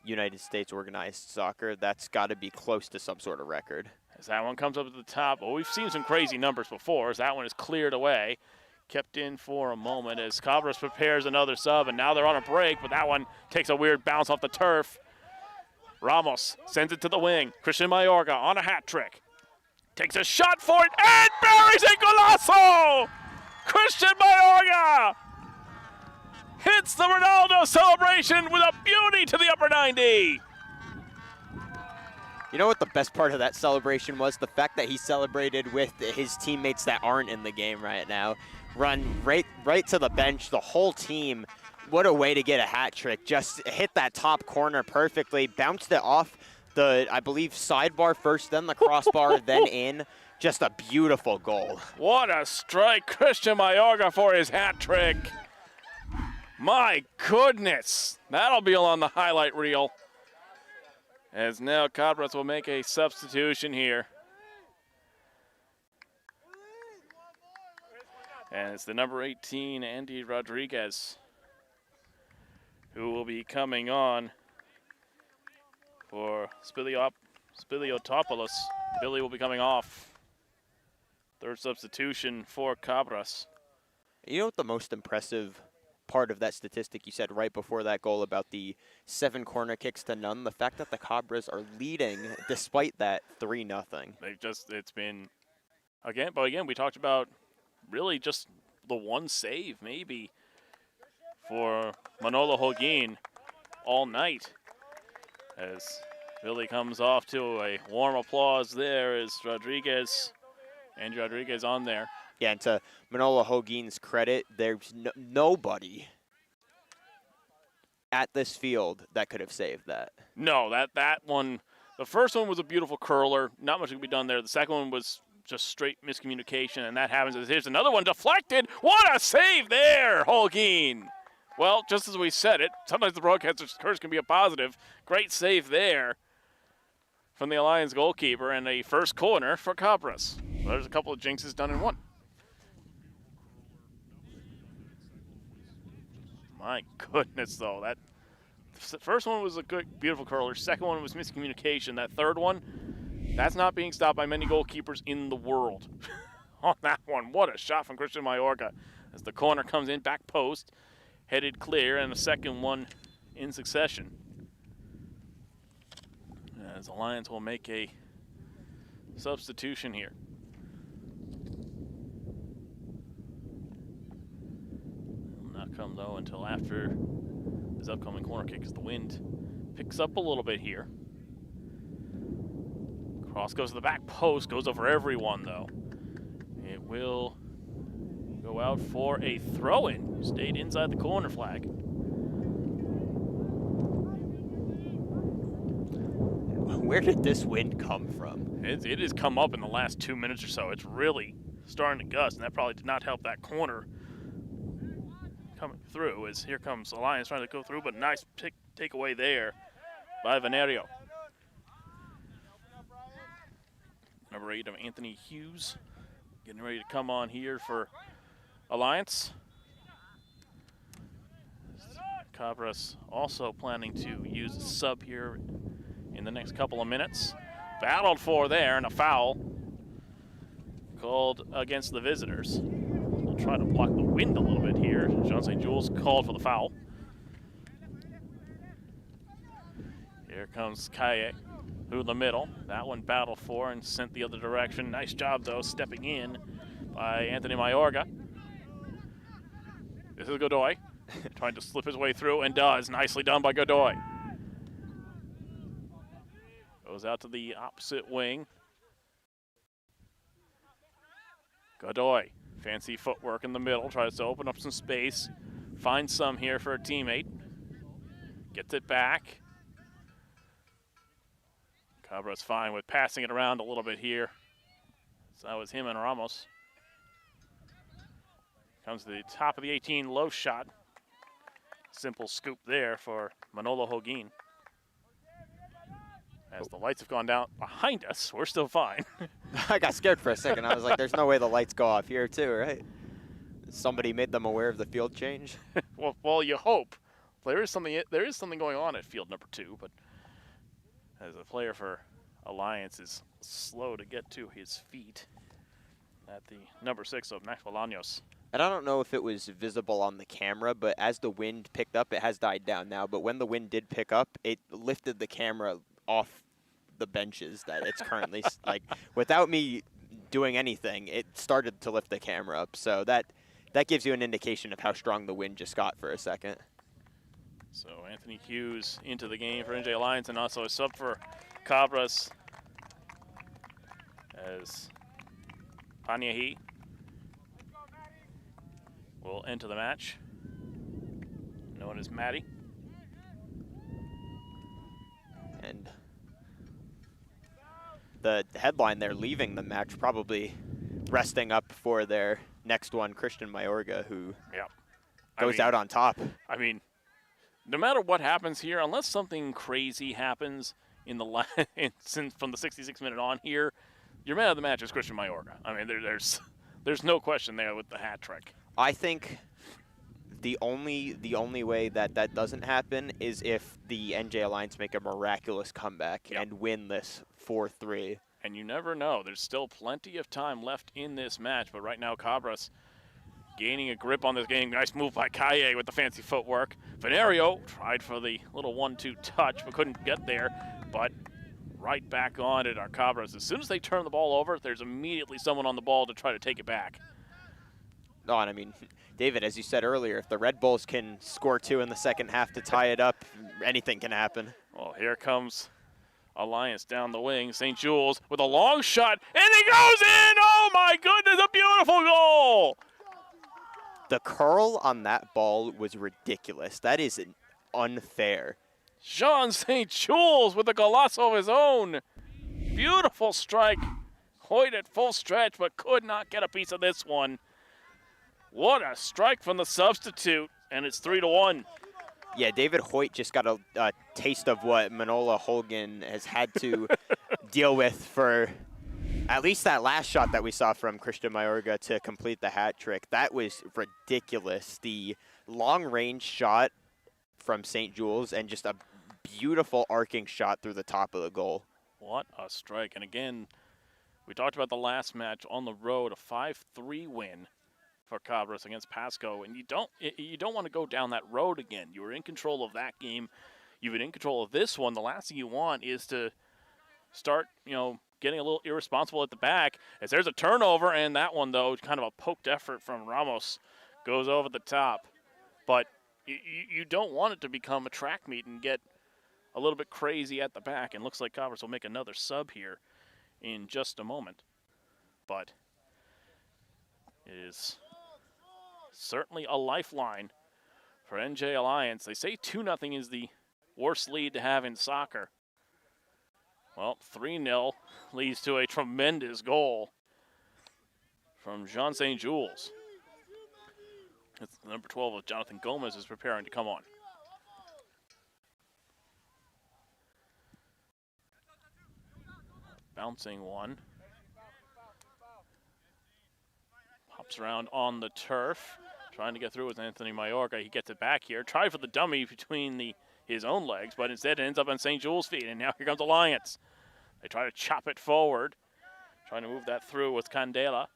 United States organized soccer, that's got to be close to some sort of record. As that one comes up to the top, well, we've seen some crazy numbers before, as that one is cleared away. Kept in for a moment as Cabras prepares another sub, and now they're on a break, but that one takes a weird bounce off the turf. Ramos sends it to the wing. Christian Mayorga on a hat trick. Takes a shot for it and buries it, golazo! Christian Mayorga hits the Ronaldo celebration with a beauty to the upper 90. You know what the best part of that celebration was? The fact that he celebrated with his teammates that aren't in the game right now. Run right to the bench, the whole team. What a way to get a hat trick. Just hit that top corner perfectly, bounced it off the, I believe, sidebar first, then the crossbar, then in. Just a beautiful goal. What a strike, Christian Mayorga for his hat trick. My goodness, that'll be on the highlight reel. As now Cabras will make a substitution here. And it's the number 18, Andy Rodriguez, who will be coming on for Spiliotopoulos. Billy will be coming off. Third substitution for Cabras. You know what the most impressive part of that statistic you said right before that goal about the 7 corner kicks to none? The fact that the Cabras are leading despite that 3-0. It's been, again, we talked about really just the one save maybe for Manolo Holguin all night. As Billy comes off to a warm applause there as Andy Rodriguez on there. Yeah, and to Manolo Holguin's credit, there's nobody at this field that could have saved that. No, that one, the first one was a beautiful curler. Not much could be done there. The second one was just straight miscommunication, and that happens. Here's another one deflected. What a save there, Holguin. Well, just as we said it, sometimes the broadcaster's curse can be a positive. Great save there from the Alliance goalkeeper, and a first corner for Cabras. Well, there's a couple of jinxes done in one. My goodness, though. That first one was a good, beautiful curler. Second one was miscommunication. That third one, that's not being stopped by many goalkeepers in the world. On that one, what a shot from Christian Mayorga. As the corner comes in, back post, headed clear, and the second one in succession. As Alliance will make a substitution here. Will not come, though, until after this upcoming corner kick, as the wind picks up a little bit here. Cross goes to the back post, goes over everyone, though. It will go out for a throw-in. Stayed inside the corner flag. Where did this wind come from? It has come up in the last 2 minutes or so. It's really starting to gust, and that probably did not help that corner coming through, as here comes Alliance trying to go through, but nice takeaway there by Venerio. Number 8 of Anthony Hughes getting ready to come on here for Alliance. Cabras also planning to use a sub here in the next couple of minutes. Battled for there, and a foul called against the visitors. We'll try to block the wind a little bit here. Jean St. Jules called for the foul. Here comes Kaye, who in the middle. That one battled for and sent the other direction. Nice job, though, stepping in by Anthony Mayorga. This is Godoy, trying to slip his way through, and does. Nicely done by Godoy. Goes out to the opposite wing. Godoy, fancy footwork in the middle, tries to open up some space. Finds some here for a teammate. Gets it back. Cabras fine with passing it around a little bit here. So that was him and Ramos. Comes to the top of the 18, low shot. Simple scoop there for Manolo Holguin. As the lights have gone down behind us, we're still fine. I got scared for a second. I was like, there's no way the lights go off here too, right? Somebody made them aware of the field change. well, you hope. There is something going on at field number 2, but as a player for Alliance is slow to get to his feet at the number 6 of Max Bolaños. And I don't know if it was visible on the camera, but as the wind picked up, it has died down now, but when the wind did pick up, it lifted the camera off the benches that it's currently, like, without me doing anything, it started to lift the camera up. So that gives you an indication of how strong the wind just got for a second. So Anthony Hughes into the game for NJ Alliance, and also a sub for Cabras as Panyahi will enter the match, known as Matty. And the headline there, leaving the match, probably resting up for their next one, Christian Mayorga, who goes out on top. I mean, no matter what happens here, unless something crazy happens in the from the 66th minute on here, your man of the match is Christian Mayorga. I mean, there's no question there with the hat trick. I think the only way that doesn't happen is if the NJ Alliance make a miraculous comeback and win this 4-3. And you never know. There's still plenty of time left in this match, but right now Cabras gaining a grip on this game. Nice move by Kaye with the fancy footwork. Venerio tried for the little 1-2 touch, but couldn't get there. But right back on it are Cabras. As soon as they turn the ball over, there's immediately someone on the ball to try to take it back. No, and I mean, David, as you said earlier, if the Red Bulls can score 2 in the second half to tie it up, anything can happen. Well, here comes Alliance down the wing. St. Jules with a long shot, and it goes in! Oh my goodness, a beautiful goal! The curl on that ball was ridiculous. That is unfair. Jean St. Jules with a golazo of his own. Beautiful strike. Hoyt at full stretch, but could not get a piece of this one. What a strike from the substitute, and it's 3-1. Yeah, David Hoyt just got a taste of what Manola Holgan has had to deal with for at least that last shot that we saw from Christian Mayorga to complete the hat trick. That was ridiculous. The long-range shot from St. Jules and just a beautiful arcing shot through the top of the goal. What a strike. And again, we talked about the last match on the road, a 5-3 win for Cabras against Pasco, and you don't want to go down that road again. You were in control of that game. You've been in control of this one. The last thing you want is to start, getting a little irresponsible at the back, as there's a turnover, and that one, though, kind of a poked effort from Ramos, goes over the top. But you don't want it to become a track meet and get a little bit crazy at the back, and looks like Cabras will make another sub here in just a moment. But it is certainly a lifeline for NJ Alliance. They say 2-0 is the worst lead to have in soccer. Well, 3-0 leads to a tremendous goal from Jean St. Jules. It's number 12 of Jonathan Gomez is preparing to come on. Bouncing one. Hops around on the turf. Trying to get through with Anthony Mayorga. He gets it back here. Tried for the dummy between his own legs, but instead it ends up on St. Jules' feet. And now here comes Alliance. They try to chop it forward. Trying to move that through with Candela.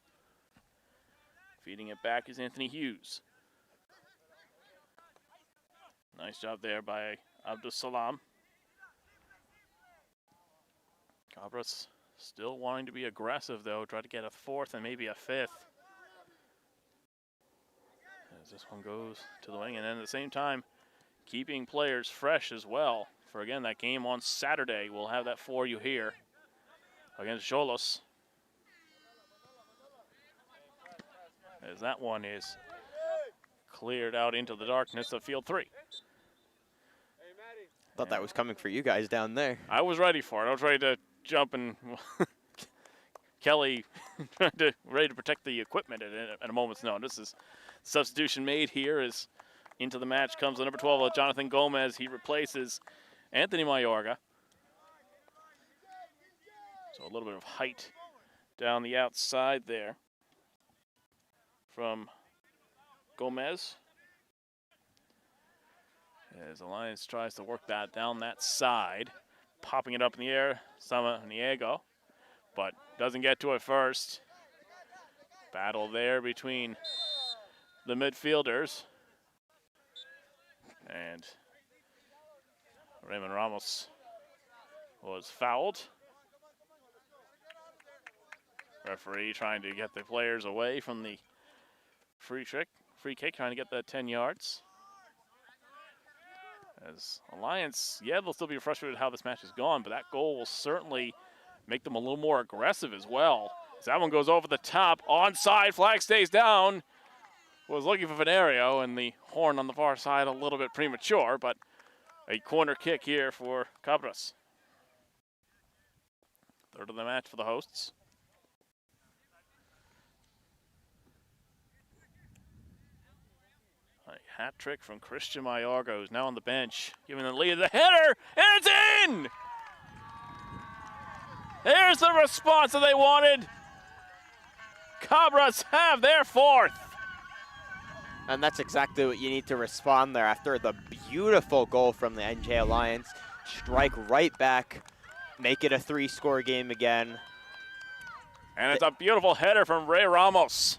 Feeding it back is Anthony Hughes. Nice job there by Abdus Salam. Cabras still wanting to be aggressive, though. Try to get a fourth and maybe a fifth. As this one goes to the wing, and then at the same time, keeping players fresh as well. For, again, that game on Saturday. We'll have that for you here against Xolos. As that one is cleared out into the darkness of field 3. Thought that was coming for you guys down there. I was ready for it. I was ready to jump, and Kelly ready to protect the equipment at a moment's notice. Is substitution made here as into the match comes the number 12 of Jonathan Gomez. He replaces Anthony Mayorga. So a little bit of height down the outside there from Gomez. As Alliance tries to work that down that side, popping it up in the air, Samaniego, but doesn't get to it first. Battle there between the midfielders. And Raymond Ramos was fouled. Referee trying to get the players away from the free kick, trying to get that 10 yards. As Alliance, yeah, they'll still be frustrated how this match has gone, but that goal will certainly make them a little more aggressive as well. As that one goes over the top, onside, flag stays down. Was looking for Venerio, and the horn on the far side a little bit premature, but a corner kick here for Cabras. Third of the match for the hosts. A hat trick from Christian Mayorga, who's now on the bench, giving the lead. The header, and it's in! There's the response that they wanted. Cabras have their fourth. And that's exactly what you need to respond there after the beautiful goal from the NJ Alliance. Strike right back, make it a 3-score game again. And it's a beautiful header from Ray Ramos.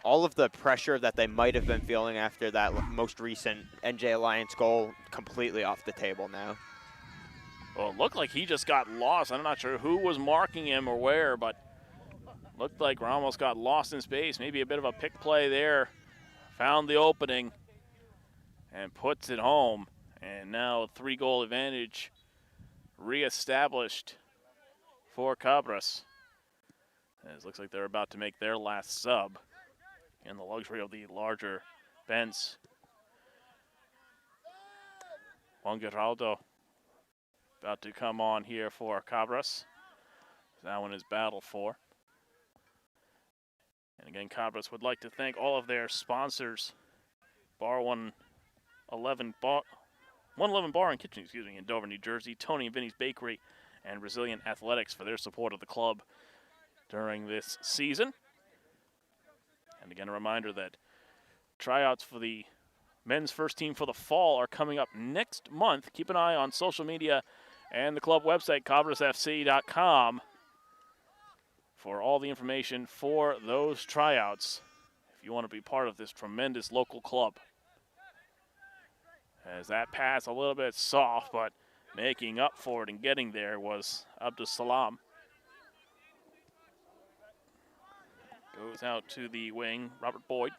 All of the pressure that they might have been feeling after that most recent NJ Alliance goal completely off the table now. Well, it looked like he just got lost. I'm not sure who was marking him or where, but looked like Ramos got lost in space. Maybe a bit of a pick play there. Found the opening and puts it home. And now a 3-goal advantage reestablished for Cabras. It looks like they're about to make their last sub in the luxury of the larger bench. Juan Geraldo about to come on here for Cabras. That one is battled for. And again, Cabras would like to thank all of their sponsors. Bar 111 Bar and Kitchen, in Dover, New Jersey, Tony and Vinny's Bakery, and Resilient Athletics for their support of the club during this season. And again, a reminder that tryouts for the men's first team for the fall are coming up next month. Keep an eye on social media and the club website, cabrasfc.com, for all the information for those tryouts if you want to be part of this tremendous local club. As that pass a little bit soft, but making up for it and getting there was Abdus Salam. Goes out to the wing, Robert Boyd.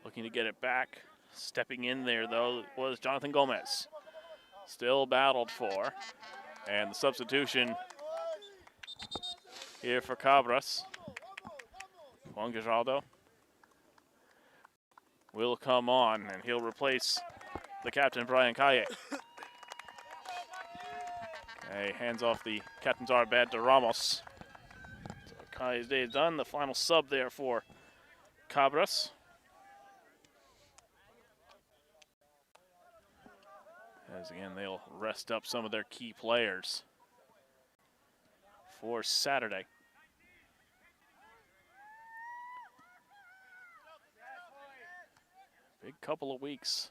Looking to get it back. Stepping in there, though, was Jonathan Gomez. Still battled for. And the substitution here for Cabras. Juan Geraldo will come on, and he'll replace the captain, Brian Calle. Hands off the captain's arbed to Ramos. So Calle's day is done. The final sub there for Cabras. As again, they'll rest up some of their key players for Saturday. Big couple of weeks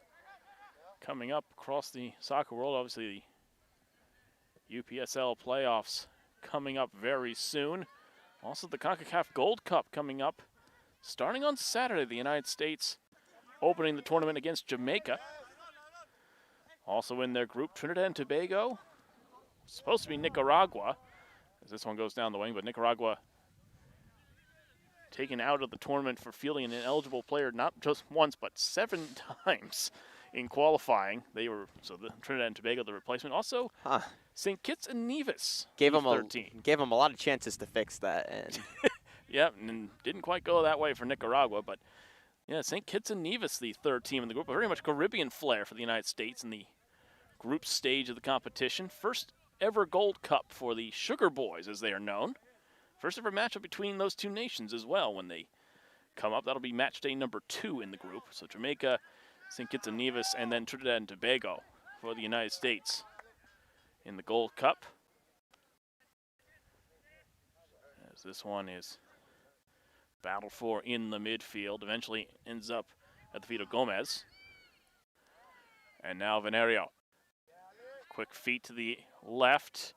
coming up across the soccer world. Obviously, the UPSL playoffs coming up very soon. Also, the CONCACAF Gold Cup coming up. Starting on Saturday, the United States opening the tournament against Jamaica. Also in their group, Trinidad and Tobago. Supposed to be Nicaragua, as this one goes down the wing, but Nicaragua taken out of the tournament for fielding an ineligible player not just once, but 7 times in qualifying. They were, so the Trinidad and Tobago, the replacement. Also, St. Kitts and Nevis, gave them a lot of chances to fix that. And yeah, and didn't quite go that way for Nicaragua, but yeah, St. Kitts and Nevis, the third team in the group, a very much Caribbean flair for the United States in the group stage of the competition. First ever Gold Cup for the Sugar Boys, as they are known. First ever matchup between those two nations as well when they come up. That'll be match day number 2 in the group. So Jamaica, St. Kitts and Nevis, and then Trinidad and Tobago for the United States in the Gold Cup. As this one is battled for in the midfield, eventually ends up at the feet of Gomez. And now Venerio. Quick feet to the left.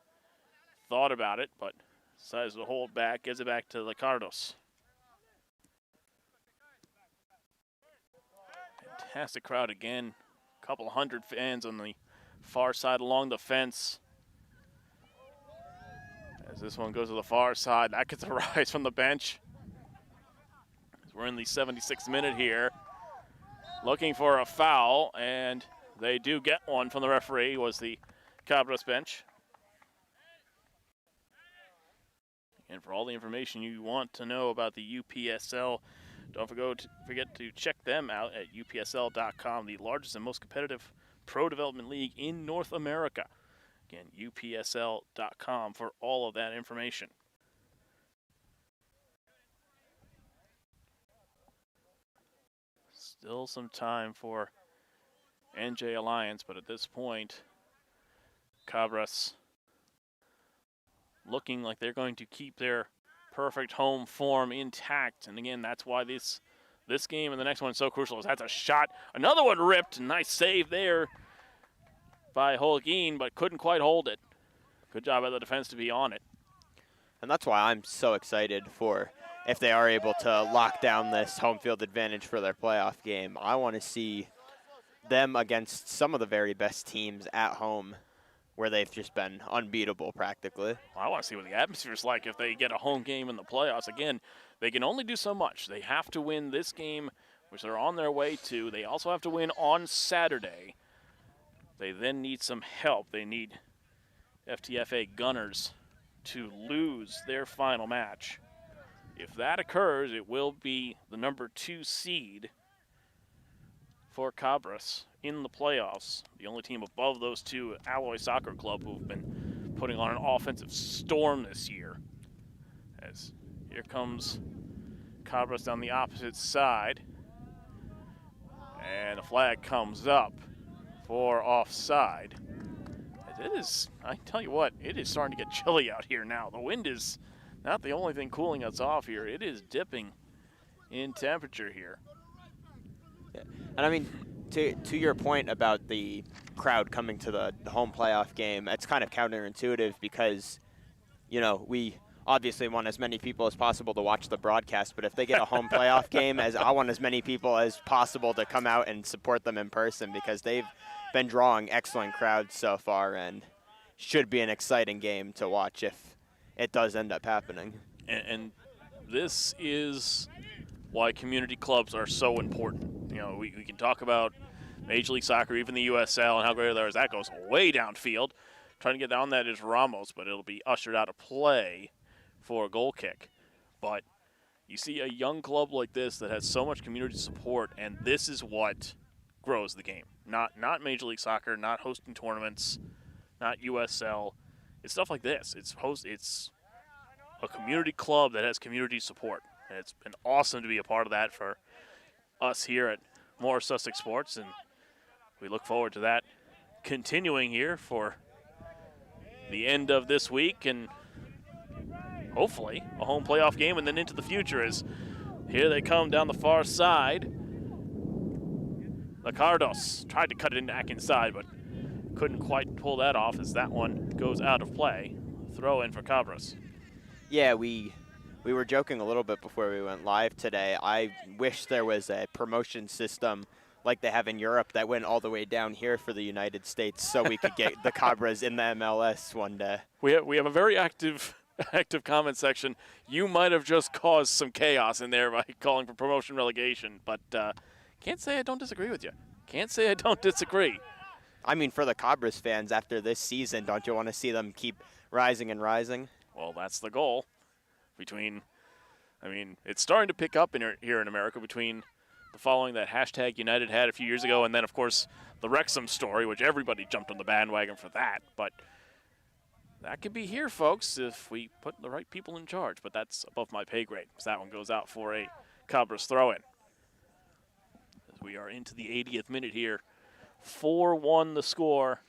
Thought about it, but decides to hold back, gives it back to Licardos. Fantastic crowd again. A couple hundred fans on the far side along the fence. As this one goes to the far side, that gets a rise from the bench. As we're in the 76th minute here. Looking for a foul, and they do get one from the referee, was the Cabras bench. And for all the information you want to know about the UPSL, don't forget to check them out at UPSL.com, the largest and most competitive pro development league in North America. Again, UPSL.com for all of that information. Still some time for NJ Alliance, but at this point, Cabras looking like they're going to keep their perfect home form intact. And again, that's why this game and the next one is so crucial. That's a shot. Another one ripped. Nice save there by Holguin, but couldn't quite hold it. Good job by the defense to be on it. And that's why I'm so excited for if they are able to lock down this home field advantage for their playoff game. I want to see them against some of the very best teams at home where they've just been unbeatable practically. I want to see what the atmosphere's like if they get a home game in the playoffs. Again, they can only do so much. They have to win this game, which they're on their way to. They also have to win on Saturday. They then need some help. They need FTFA Gunners to lose their final match. If that occurs, it will be the number 2 seed for Cabras in the playoffs. The only team above those two, Alloy Soccer Club, who've been putting on an offensive storm this year. As here comes Cabras down the opposite side. And the flag comes up for offside. As it is, I tell you what, it is starting to get chilly out here now. The wind is not the only thing cooling us off here. It is dipping in temperature here. Yeah. And I mean, to your point about the crowd coming to the home playoff game, it's kind of counterintuitive because, you know, we obviously want as many people as possible to watch the broadcast, but if they get a home playoff game, I want as many people as possible to come out and support them in person because they've been drawing excellent crowds so far and should be an exciting game to watch if it does end up happening. And this is why community clubs are so important. You know, we can talk about Major League Soccer, even the USL, and how great there is. That goes way downfield. Trying to get down that is Ramos, but it'll be ushered out of play for a goal kick. But you see a young club like this that has so much community support, and this is what grows the game. Not Major League Soccer, not hosting tournaments, not USL. It's stuff like this. It's a community club that has community support. And it's been awesome to be a part of that for us here at Morris Sussex Sports, and we look forward to that continuing here for the end of this week and hopefully a home playoff game and then into the future as here they come down the far side. Licardos tried to cut it back inside, but couldn't quite pull that off as that one goes out of play. Throw in for Cabras. Yeah, we were joking a little bit before we went live today. I wish there was a promotion system like they have in Europe that went all the way down here for the United States so we could get the Cabras in the MLS one day. We have a very active comment section. You might have just caused some chaos in there by calling for promotion relegation, but can't say I don't disagree with you. Can't say I don't disagree. I mean, for the Cabras fans after this season, don't you want to see them keep rising and rising? Well, that's the goal. It's starting to pick up here in America between the following that hashtag United had a few years ago, and then, of course, the Wrexham story, which everybody jumped on the bandwagon for that. But that could be here, folks, if we put the right people in charge. But that's above my pay grade, because that one goes out for a Cabras throw-in. As we are into the 80th minute here. 4-1 the score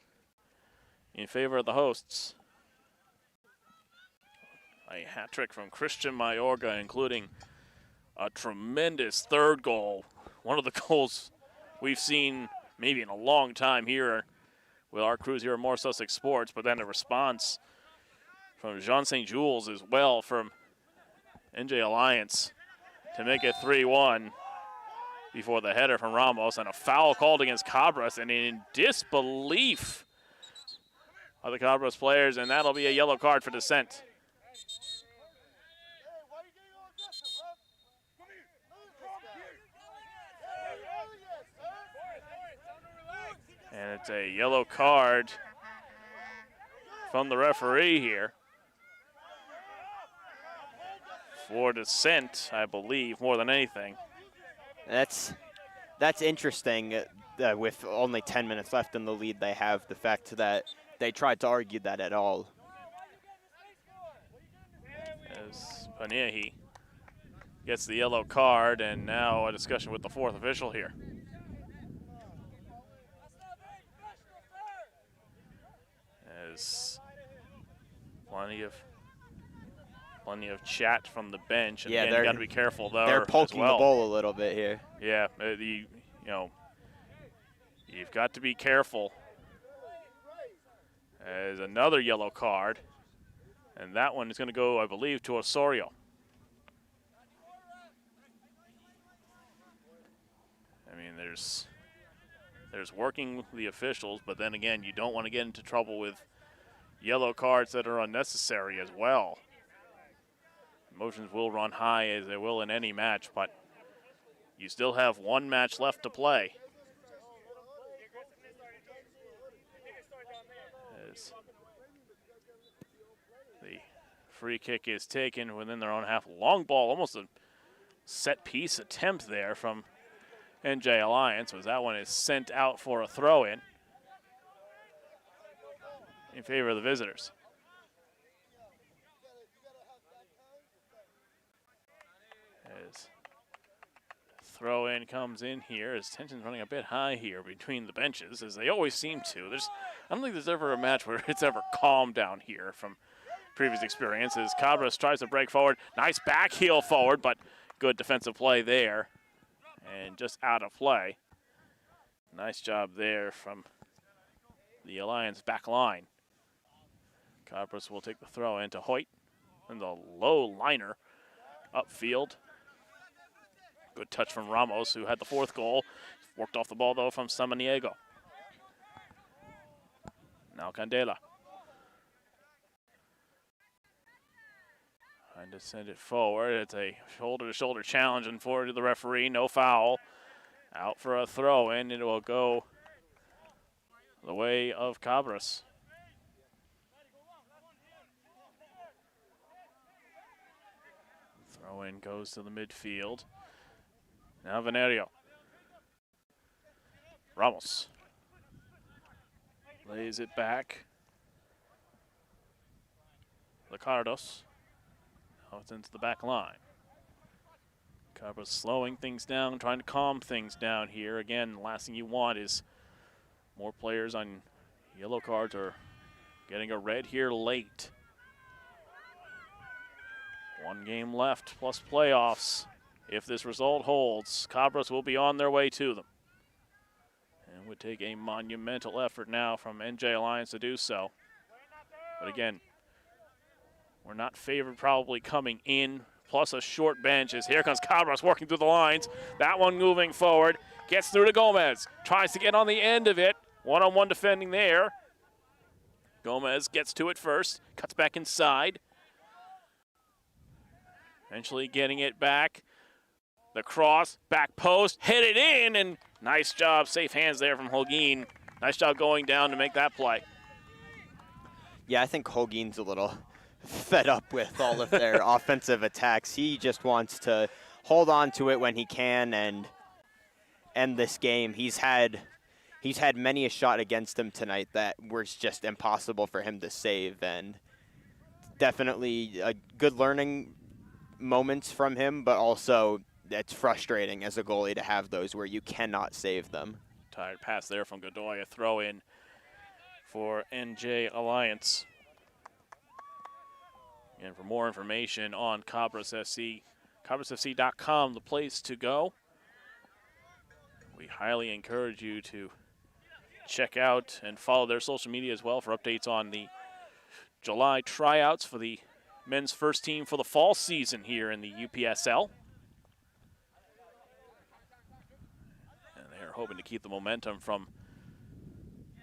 in favor of the hosts. A hat trick from Christian Mayorga, including a tremendous third goal. One of the goals we've seen maybe in a long time here with our crews here at More Sussex Sports, but then a response from Jean St. Jules as well from NJ Alliance to make it 3-1 before the header from Ramos, and a foul called against Cabras, and in disbelief of the Cabras players, and that'll be a yellow card for dissent. And it's a yellow card from the referee here for dissent, I believe, more than anything. That's interesting with only 10 minutes left in the lead they have, the fact that they tried to argue that at all. As Paniahi gets the yellow card, and now a discussion with the fourth official here. As plenty of chat from the bench, and yeah, again, you got to be careful though. They're poking the ball a little bit here. Yeah, you've got to be careful. As another yellow card, and that one is going to go, I believe, to Osorio. I mean, there's working the officials, but then again, you don't want to get into trouble with yellow cards that are unnecessary as well. Emotions will run high, as they will in any match, but you still have one match left to play. As the free kick is taken within their own half. Long ball, almost a set piece attempt there from NJ Alliance, as that one is sent out for a throw-in in favor of the visitors. As throw-in comes in here, as tension's running a bit high here between the benches, as they always seem to. I don't think there's ever a match where it's ever calm down here from previous experiences. Cabras tries to break forward. Nice back heel forward, but good defensive play there. And just out of play. Nice job there from the Alliance back line. Cabras will take the throw into Hoyt. And the low liner upfield. Good touch from Ramos, who had the fourth goal. Worked off the ball, though, from Samaniego. Now Candela. Trying to send it forward. It's a shoulder-to-shoulder challenge, and forward to the referee. No foul. Out for a throw, and it will go the way of Cabras. Throw-in goes to the midfield. Now Venerio. Ramos. Lays it back. Ricardos. Now it's into the back line. Cabras slowing things down, trying to calm things down here. Again, the last thing you want is more players on yellow cards or getting a red here late. One game left plus playoffs. If this result holds, Cabras will be on their way to them. And would take a monumental effort now from NJ Alliance to do so. But again, we're not favored probably coming in, plus a short bench as here comes Cabras working through the lines. That one moving forward, gets through to Gomez, tries to get on the end of it. One-on-one defending there. Gomez gets to it first, cuts back inside. Eventually getting it back. The cross, back post, hit it in, and nice job, safe hands there from Holguin. Nice job going down to make that play. Yeah, I think Holguin's a little fed up with all of their offensive attacks. He just wants to hold on to it when he can and end this game. He's had many a shot against him tonight that were just impossible for him to save, and definitely a good learning moments from him, but also it's frustrating as a goalie to have those where you cannot save them. Tired pass there from Godoy, a throw in for NJ Alliance. And for more information on Cabras SC, cabrasfc.com, the place to go. We highly encourage you to check out and follow their social media as well for updates on the July tryouts for the men's first team for the fall season here in the UPSL. And they're hoping to keep the momentum from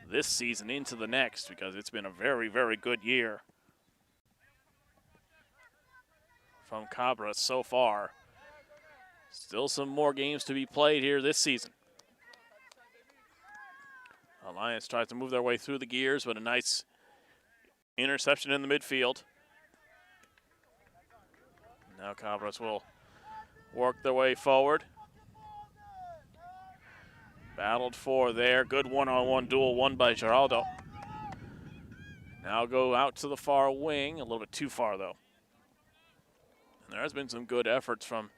this season into the next because it's been a very, very good year from Cabras so far. Still some more games to be played here this season. Alliance tries to move their way through the gears, but a nice interception in the midfield. Now Cabras will work their way forward. Battled for there. Good one-on-one duel won by Geraldo. Now go out to the far wing. A little bit too far, though. And there has been some good efforts from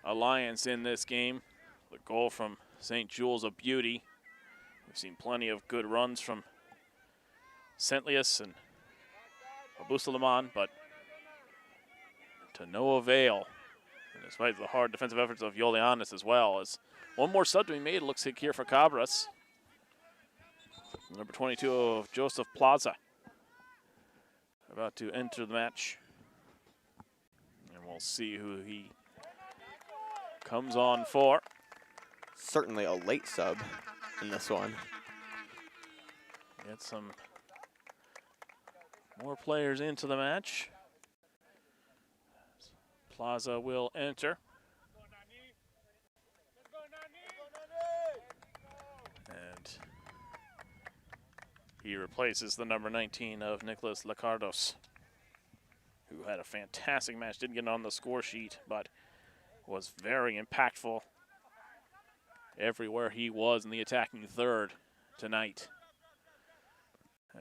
Alliance in this game. The goal from St. Jules, a beauty. We've seen plenty of good runs from Centlius and Abusalaman, but to no avail. And despite the hard defensive efforts of Yolianis as well, as one more sub to be made, it looks like here for Cabras. Number 22 of Joseph Plaza about to enter the match. And we'll see who he comes on for. Certainly a late sub in this one. Get some more players into the match. Plaza will enter. And he replaces the number 19 of Nicholas Lacardos, who had a fantastic match. Didn't get on the score sheet, but was very impactful everywhere he was in the attacking third tonight.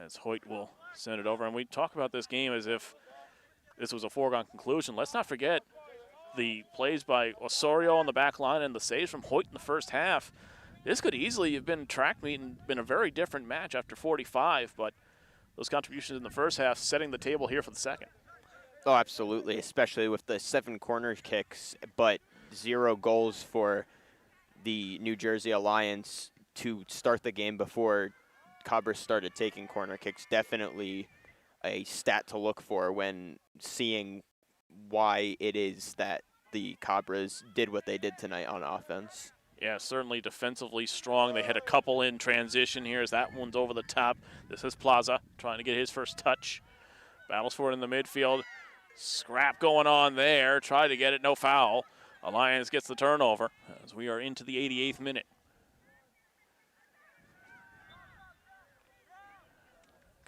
As Hoyt will send it over. And we talk about this game as if this was a foregone conclusion. Let's not forget the plays by Osorio on the back line and the saves from Hoyt in the first half. This could easily have been a track meet and been a very different match after 45, but those contributions in the first half setting the table here for the second. Oh, absolutely, especially with the 7 corner kicks, but 0 goals for the New Jersey Alliance to start the game before Cabras started taking corner kicks. Definitely a stat to look for when seeing why it is that the Cabras did what they did tonight on offense. Yeah, certainly defensively strong. They had a couple in transition here as that one's over the top. This is Plaza trying to get his first touch. Battles for it in the midfield. Scrap going on there. Try to get it, no foul. Alliance gets the turnover as we are into the 88th minute.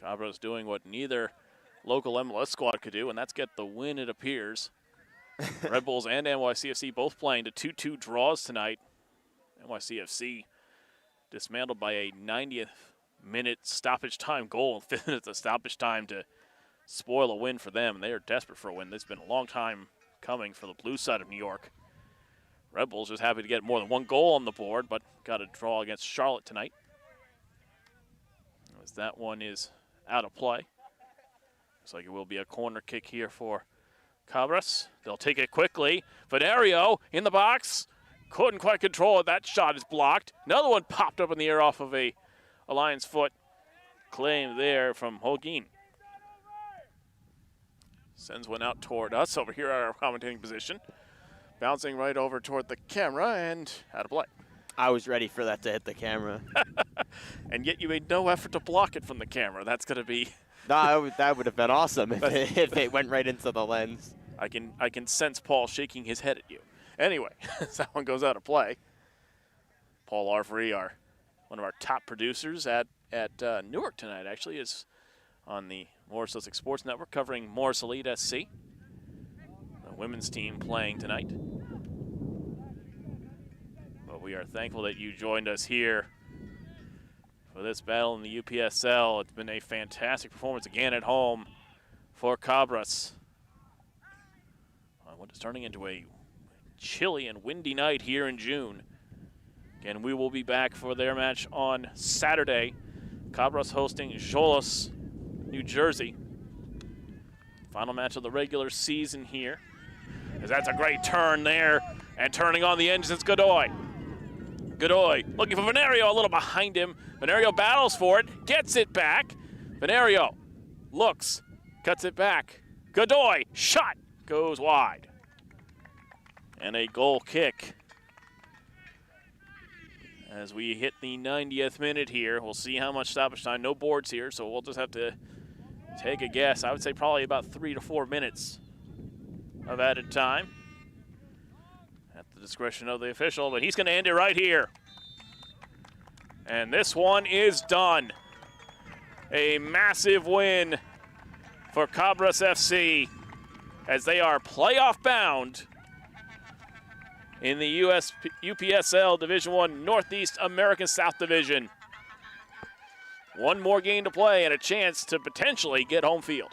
Cabras doing what neither local MLS squad could do, and that's get the win, it appears. Red Bulls and NYCFC both playing to 2-2 draws tonight. NYCFC dismantled by a 90th minute stoppage time goal and 5 minutes of stoppage time to spoil a win for them. And they are desperate for a win. It's been a long time coming for the blue side of New York. Red Bulls just happy to get more than 1 goal on the board, but got a draw against Charlotte tonight. As that one is out of play. Looks like it will be a corner kick here for Cabras. They'll take it quickly. Venario in the box. Couldn't quite control it. That shot is blocked. Another one popped up in the air off of a Alliance foot. Claim there from Holguin. Sends one out toward us over here at our commentating position. Bouncing right over toward the camera and out of play. I was ready for that to hit the camera. And yet you made no effort to block it from the camera. That's going to be... No, that would have been awesome if it went right into the lens. I can sense Paul shaking his head at you. Anyway, that one goes out of play. Paul Arfrey, one of our top producers at Newark tonight, actually, is on the Morris Sussex Sports Network covering Morris Elite SC. The women's team playing tonight. But we are thankful that you joined us here for this battle in the UPSL. It's been a fantastic performance again at home for Cabras. What is turning into a chilly and windy night here in June. Again, we will be back for their match on Saturday. Cabras hosting Xolos, New Jersey. Final match of the regular season here. As that's a great turn there. And turning on the engines, it's Godoy. Godoy looking for Venerio, a little behind him. Venerio battles for it, gets it back. Venerio looks, cuts it back. Godoy, shot, goes wide. And a goal kick. As we hit the 90th minute here, we'll see how much stoppage time. No boards here, so we'll just have to take a guess. I would say probably about 3 to 4 minutes of added time. At the discretion of the official, but he's going to end it right here. And this one is done. A massive win for Cabras FC as they are playoff bound in the UPSL Division I Northeast American South Division. One more game to play and a chance to potentially get home field.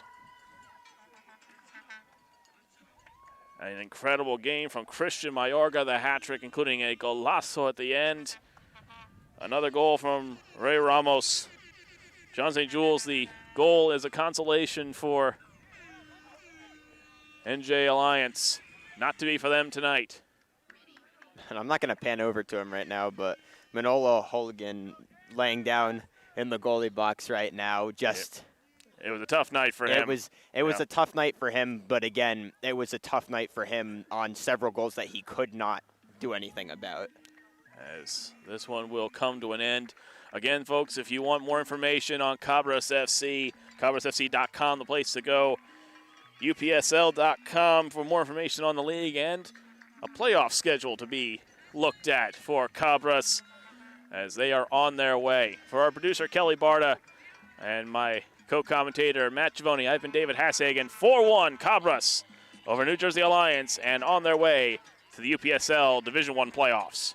An incredible game from Christian Mayorga, the hat trick, including a golazo at the end. Another goal from Ray Ramos. John St. Jules, the goal is a consolation for NJ Alliance. Not to be for them tonight. And I'm not going to pan over to him right now, but Manolo Holigan laying down in the goalie box right now. Just it was a tough night for him. It was a tough night for him, but again, it was a tough night for him on several goals that he could not do anything about. As this one will come to an end. Again, folks, if you want more information on Cabras FC, cabrasfc.com, the place to go. UPSL.com for more information on the league and a playoff schedule to be looked at for Cabras as they are on their way. For our producer, Kelly Barta, and my co-commentator, Matt Giavoni, I've been David Hassagen. 4-1 Cabras over New Jersey Alliance and on their way to the UPSL Division I playoffs.